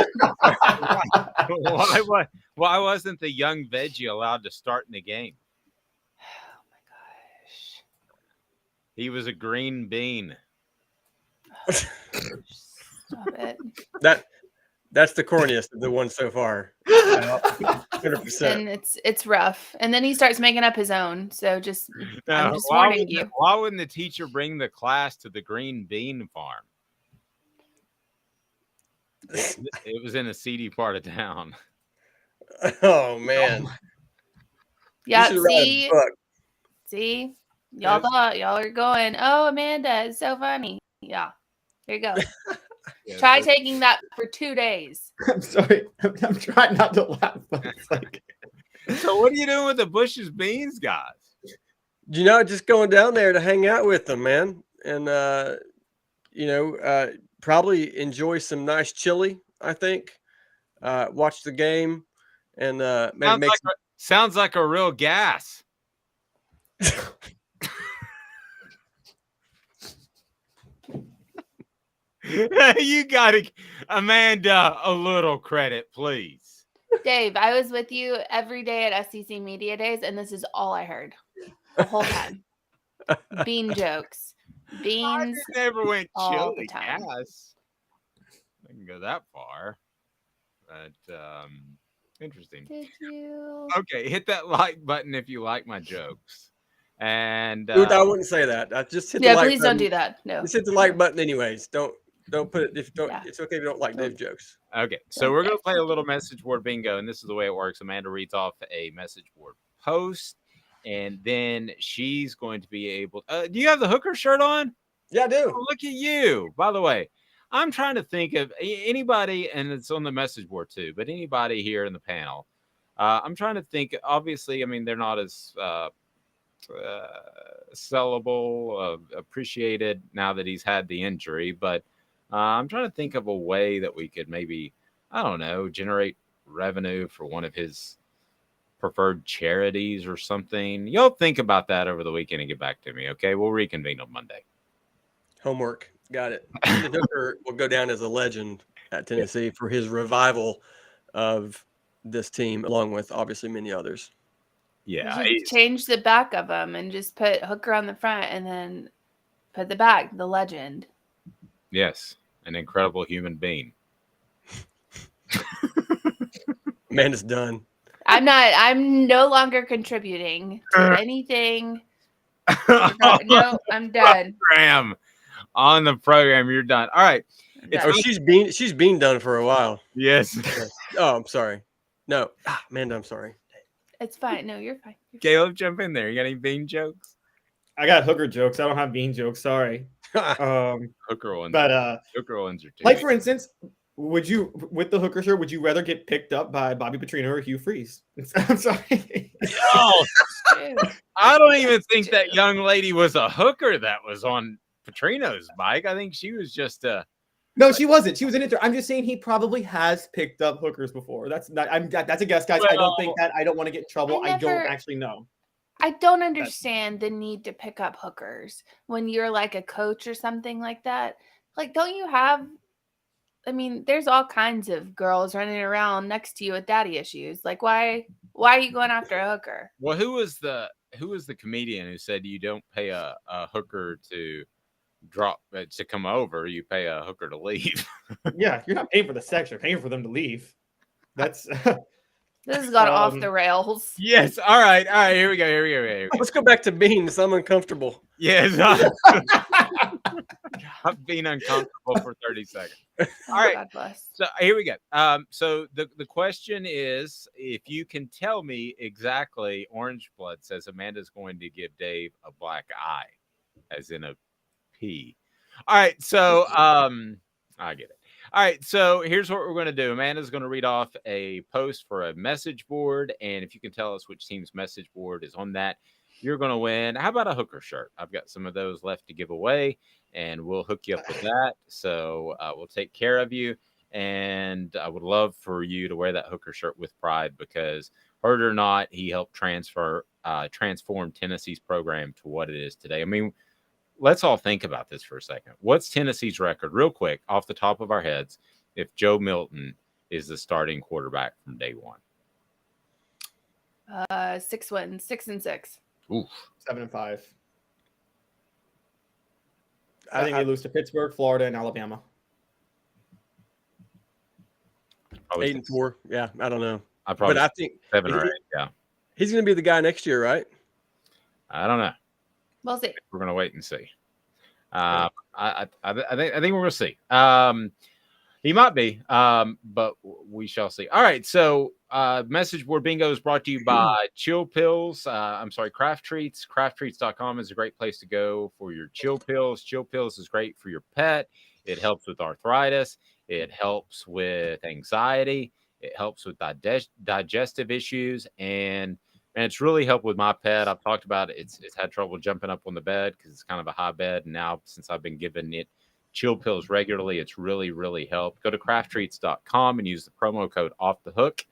it. why wasn't the young veggie allowed to start in the game? Oh my gosh. He was a green bean. Stop it. That's the corniest of the ones so far. 100%. And it's rough. And then he starts making up his own. So I'm just warning you. Why wouldn't the teacher bring the class to the green bean farm? It was in a seedy part of town. Oh man. Yeah, You should write a book. see, y'all thought y'all are going, oh, Amanda, it's so funny. Yeah, here you go. Try taking that for 2 days. I'm sorry. I'm trying not to laugh. But it's like... So what are you doing with the Bush's Beans guys? Just going down there to hang out with them, man. And, probably enjoy some nice chili, I think. Watch the game and maybe sounds like a real gas. You gotta, Amanda, a little credit, please. Dave, I was with you every day at SEC Media Days, and this is all I heard the whole time. Bean jokes. Beans. I never went all chili the time. gas. I can go that far. But interesting. Did you? Okay, hit that like button if you like my jokes. And Dude, I wouldn't say that. I just hit the like please button. don't do that. No. Just hit the like button anyways. Don't put it it's okay if you don't like Dave jokes. Okay, so we're gonna play a little message board bingo, and this is the way it works. Amanda reads off a message board post, and then she's going to be able do you have the hooker shirt on? Yeah, I do. Oh, look at you. By the way, I'm trying to think of anybody, and it's on the message board too, but anybody here in the panel. I'm trying to think. Obviously, I mean, they're not as sellable, appreciated now that he's had the injury, but I'm trying to think of a way that we could maybe, I don't know, generate revenue for one of his preferred charities or something. Y'all think about that over the weekend and get back to me, okay? We'll reconvene on Monday. Homework. Got it. The Hooker will go down as a legend at Tennessee for his revival of this team, along with obviously many others. Yeah. You should change the back of them and just put Hooker on the front and then put the back, the legend. Yes. An incredible human being. Man is done. I'm no longer contributing to anything. No, I'm done. On the program, you're done. All right. She's been done for a while. Yes. Oh, I'm sorry. No. Amanda, I'm sorry. It's fine. No, you're fine. Caleb, jump in there. You got any bean jokes? I got hooker jokes. I don't have bean jokes. Sorry. Hooker ones. But hooker ones are too. Like for instance, would you, with the hooker shirt, would you rather get picked up by Bobby Petrino or Hugh Freeze? I'm sorry. No, I don't even think that young lady was a hooker that was on Petrino's bike. I think she was just a. No, she wasn't. She was an I'm just saying he probably has picked up hookers before. That's not. That's a guess, guys. I don't think that. I don't want to get in trouble. I don't actually know. I don't understand the need to pick up hookers when you're like a coach or something like that. Like, don't you have? I mean, there's all kinds of girls running around next to you with daddy issues. Like, why are you going after a hooker? Well, who was the comedian who said you don't pay a hooker to to come over, you pay a hooker to leave? Yeah, you're not paying for the sex, you're paying for them to leave. That's this has gone off the rails. Yes. All right. Here we go. Let's go back to beans. I'm uncomfortable. Yes. I've been uncomfortable for 30 seconds. All right. God bless. So here we go. So the question is, if you can tell me exactly, Orange Blood says Amanda's going to give Dave a black eye, as in a P. All right. So I get it. All right. So here's what we're going to do. Amanda's going to read off a post for a message board. And if you can tell us which team's message board is on that, you're going to win. How about a hooker shirt? I've got some of those left to give away, and we'll hook you up with that. So we'll take care of you. And I would love for you to wear that hooker shirt with pride, because heard or not, he helped transform Tennessee's program to what it is today. I mean, let's all think about this for a second. What's Tennessee's record, real quick, off the top of our heads, if Joe Milton is the starting quarterback from day one? 6 wins, 6-6. Oof. 7-5. I think they lose to Pittsburgh, Florida, and Alabama. 8-4. Yeah, I don't know. But I think 7 or 8. Yeah, he's going to be the guy next year, right? I don't know. We'll see. We're going to wait and see. I think we're going to see. He might be, but we shall see. All right, so message board bingo is brought to you by Chill Pills. Craft Treats. CraftTreats.com is a great place to go for your Chill Pills. Chill Pills is great for your pet. It helps with arthritis. It helps with anxiety. It helps with digestive issues, and it's really helped with my pet. I've talked about it. It's had trouble jumping up on the bed because it's kind of a high bed. And now, since I've been giving it Chill Pills regularly, it's really, really helped. Go to crafttreats.com and use the promo code Off the Hook.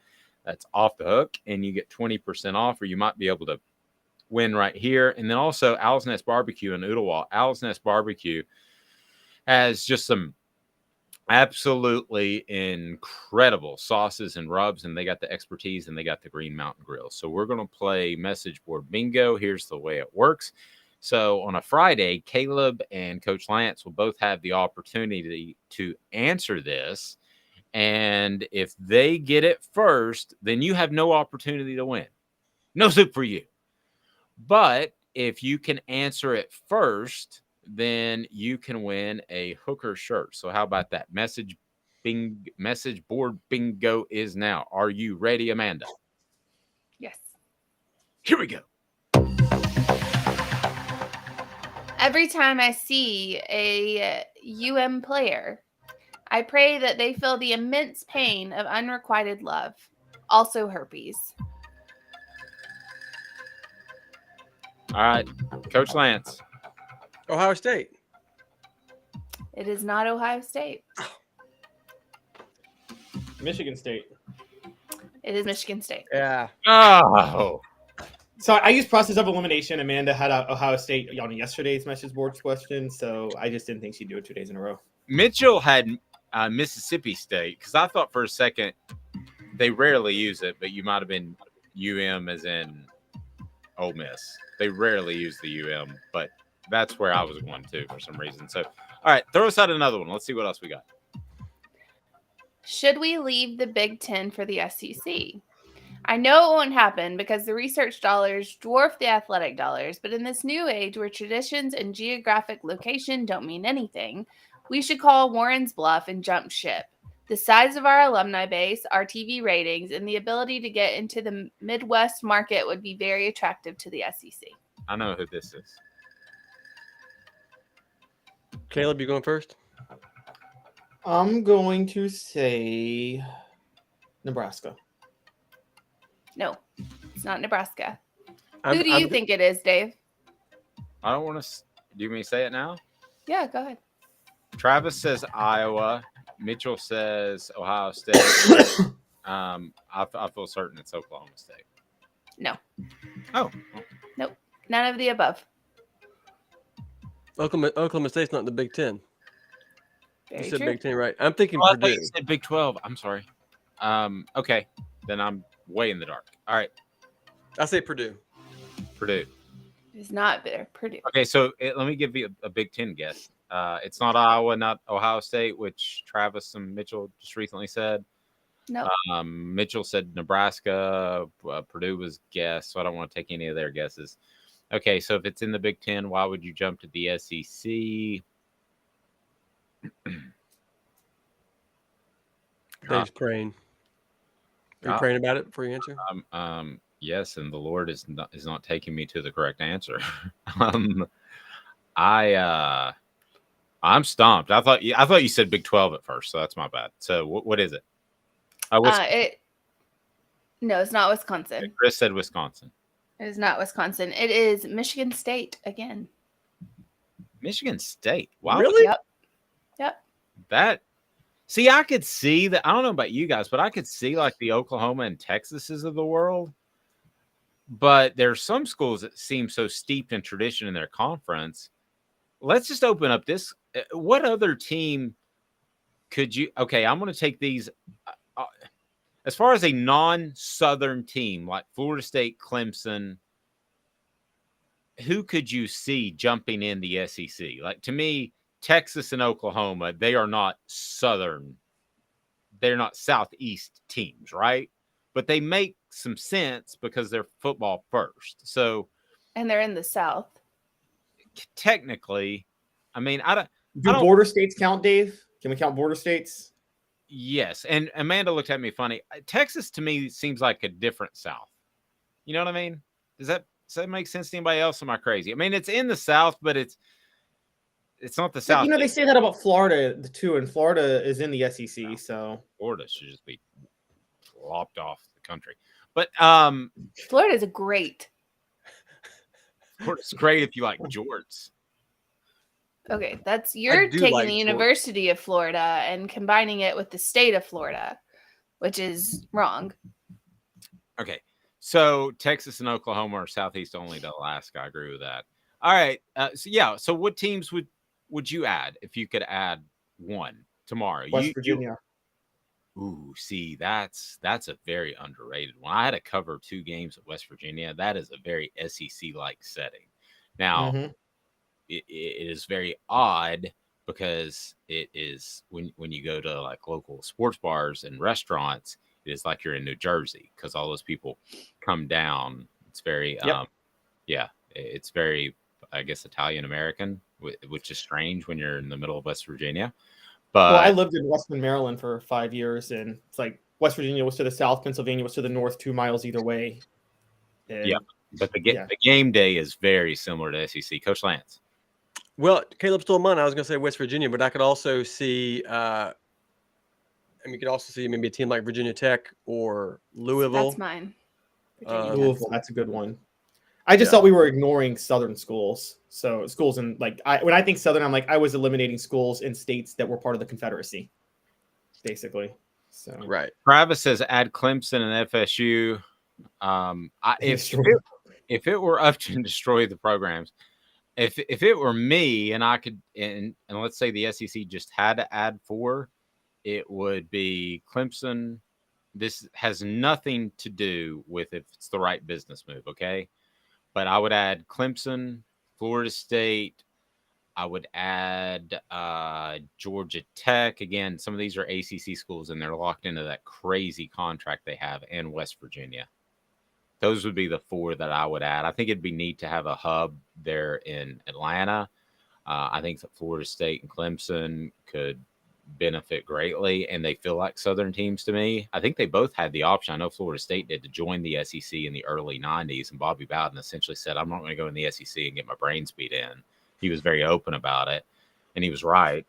That's Off the Hook, and you get 20% off, or you might be able to win right here. And then also Owl's Nest Barbecue in Ooltewah. Owl's Nest Barbecue has just some absolutely incredible sauces and rubs, and they got the expertise, and they got the Green Mountain Grill. So we're going to play message board bingo. Here's the way it works. So on a Friday, Caleb and Coach Lance will both have the opportunity to answer this. And if they get it first, then you have no opportunity to win. No soup for you. But if you can answer it first, then you can win a Hooker shirt. So how about that? Message board bingo is now. Are you ready, Amanda? Yes. Here we go. Every time I see a UM player, I pray that they feel the immense pain of unrequited love, also herpes. All right, Coach Lance. Ohio State. It is not Ohio State. Michigan State. It is Michigan State. Yeah. Oh. So I used process of elimination. Amanda had Ohio State on yesterday's message boards question, so I just didn't think she'd do it 2 days in a row. Mitchell had Mississippi State, because I thought for a second they rarely use it, but you might have been UM as in Ole Miss. They rarely use the UM, but that's where I was going to for some reason. So, all right, throw us out another one. Let's see what else we got. Should we leave the Big Ten for the SEC? I know it won't happen because the research dollars dwarf the athletic dollars, but in this new age where traditions and geographic location don't mean anything, we should call Warren's bluff and jump ship. The size of our alumni base, our TV ratings, and the ability to get into the Midwest market would be very attractive to the SEC. I know who this is. Caleb, you going first? I'm going to say Nebraska. No, it's not Nebraska. Who do you think it is, Dave? I don't want to. Do you mean say it now? Yeah, go ahead. Travis says Iowa. Mitchell says Ohio State. I feel certain it's Oklahoma State. No. Oh. Nope. None of the above. Oklahoma State's not in the Big Ten. Very you said true. Big Ten, right? I'm thinking I Purdue. thought you said Big 12. I'm sorry. Okay. Then I'm way in the dark. All right. I say Purdue. Purdue. It's not there. Purdue. Okay, so let me give you a Big Ten guess. It's not Iowa, not Ohio State, which Travis and Mitchell just recently said. No. Mitchell said Nebraska. Purdue was guessed, so I don't want to take any of their guesses. Okay, so if it's in the Big Ten, why would you jump to the SEC? Dave's praying. Are you praying about it before you answer? Yes, and the Lord is not taking me to the correct answer. I'm stumped. I thought you said Big 12 at first, so that's my bad. So what is it? No, it's not Wisconsin. Chris said Wisconsin. It is not Wisconsin. It is Michigan State again. Michigan State. Wow. Really? Yep. See, I could see that. I don't know about you guys, but I could see like the Oklahoma and Texases of the world. But there's some schools that seem so steeped in tradition in their conference let's just open up this. What other team could you? Okay, I'm going to take these. As far as a non-Southern team like Florida State, Clemson, who could you see jumping in the SEC? Like, to me, Texas and Oklahoma, they are not Southern. They're not Southeast teams, right? But they make some sense because they're football first. So, and they're in the South. Technically, I mean, I don't. Do border states count, Dave? Can we count border states? Yes. And Amanda looked at me funny. Texas to me seems like a different South. You know what I mean? Does that make sense to anybody else? Am I crazy? I mean, it's in the South, but it's not the South. You know, they say that about Florida too, and Florida is in the SEC. So Florida should just be lopped off the country. But Florida is great. Florida's great if you like jorts. Okay, you're taking like the University of Florida and combining it with the state of Florida, which is wrong. Okay, so Texas and Oklahoma are Southeast only to Alaska. I agree with that. All right, so what teams would you add if you could add one tomorrow? West Virginia. Ooh, see, that's a very underrated one. I had to cover 2 games at West Virginia. That is a very SEC-like setting. Now, it is very odd because it is when you go to like local sports bars and restaurants, it is like you're in New Jersey because all those people come down. It's very, it's very, I guess, Italian American, which is strange when you're in the middle of West Virginia. But I lived in Western Maryland for 5 years, and it's like West Virginia was to the south, Pennsylvania was to the north, 2 miles either way. And, but the game day is very similar to SEC. Coach Lance. Well, Caleb stole mine. I was going to say West Virginia, but I could also see, you could also see maybe a team like Virginia Tech or Louisville. That's mine. Louisville, that's a good one. I just thought we were ignoring Southern schools. So schools in when I think Southern, I'm like I was eliminating schools in states that were part of the Confederacy, basically. So right. Travis says add Clemson and FSU. If it were up to destroy the programs. If it were me and I could, and let's say the SEC just had to add 4, it would be Clemson. This has nothing to do with if it's the right business move, okay? But I would add Clemson, Florida State. I would add Georgia Tech. Again, some of these are ACC schools, and they're locked into that crazy contract they have, and West Virginia. Those would be the 4 that I would add. I think it'd be neat to have a hub there in Atlanta. I think that Florida State and Clemson could benefit greatly, and they feel like Southern teams to me. I think they both had the option. I know Florida State did to join the SEC in the early 90s, and Bobby Bowden essentially said, I'm not going to go in the SEC and get my brains beat in. He was very open about it, and he was right.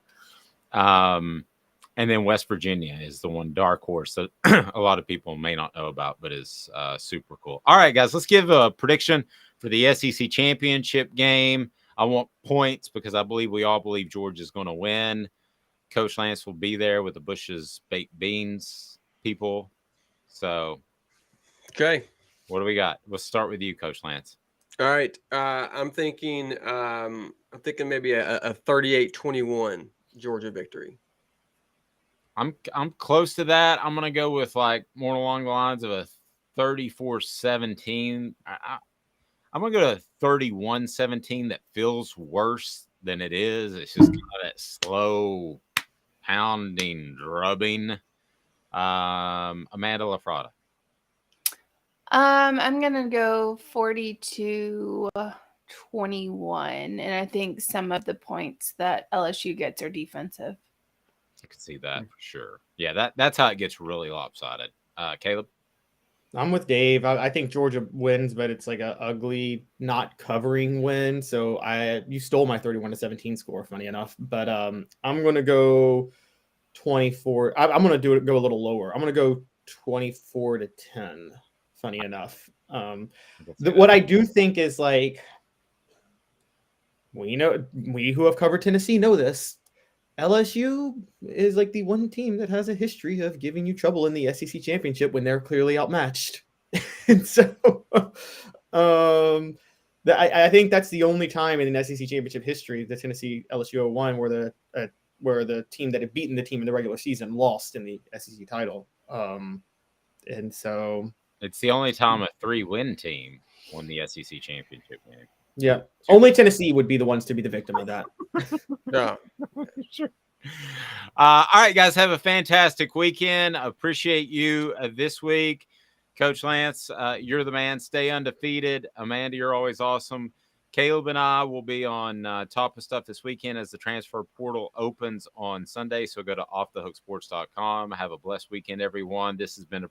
And then West Virginia is the one dark horse that a lot of people may not know about, but is super cool. All right, guys, let's give a prediction for the SEC championship game. I want points because I believe we all believe Georgia is going to win. Coach Lance will be there with the Bush's baked beans people. So, okay, what do we got? Let's start with you, Coach Lance. All right, I'm thinking maybe a 38-21 Georgia victory. I'm close to that. I'm gonna go with like more along the lines of a 34-17. I'm gonna go to 31-17. That feels worse than it is. It's just kind of that slow pounding, drubbing. Amanda LaFratta. I'm gonna go 42-21, and I think some of the points that LSU gets are defensive. I could see that for sure. Yeah, that's how it gets really lopsided. Caleb? I'm with Dave. I think Georgia wins, but it's like an ugly not covering win. So you stole my 31-17 score, funny enough. But I'm gonna go 24. I'm gonna go a little lower. I'm gonna go 24-10. Funny enough. What I do think is like we who have covered Tennessee know this. LSU is like the one team that has a history of giving you trouble in the SEC championship when they're clearly outmatched. And so I think that's the only time in an SEC championship history, the Tennessee LSU 01, where the team that had beaten the team in the regular season lost in the SEC title. And so it's the only time a 3-win team won the SEC championship game. Yeah, only Tennessee would be the ones to be the victim of that. Yeah. Sure. All right, guys, have a fantastic weekend. Appreciate you this week. Coach Lance, you're the man. Stay undefeated. Amanda, you're always awesome. Caleb and I will be on top of stuff this weekend as the transfer portal opens on Sunday. So go to offthehooksports.com. Have a blessed weekend, everyone. This has been a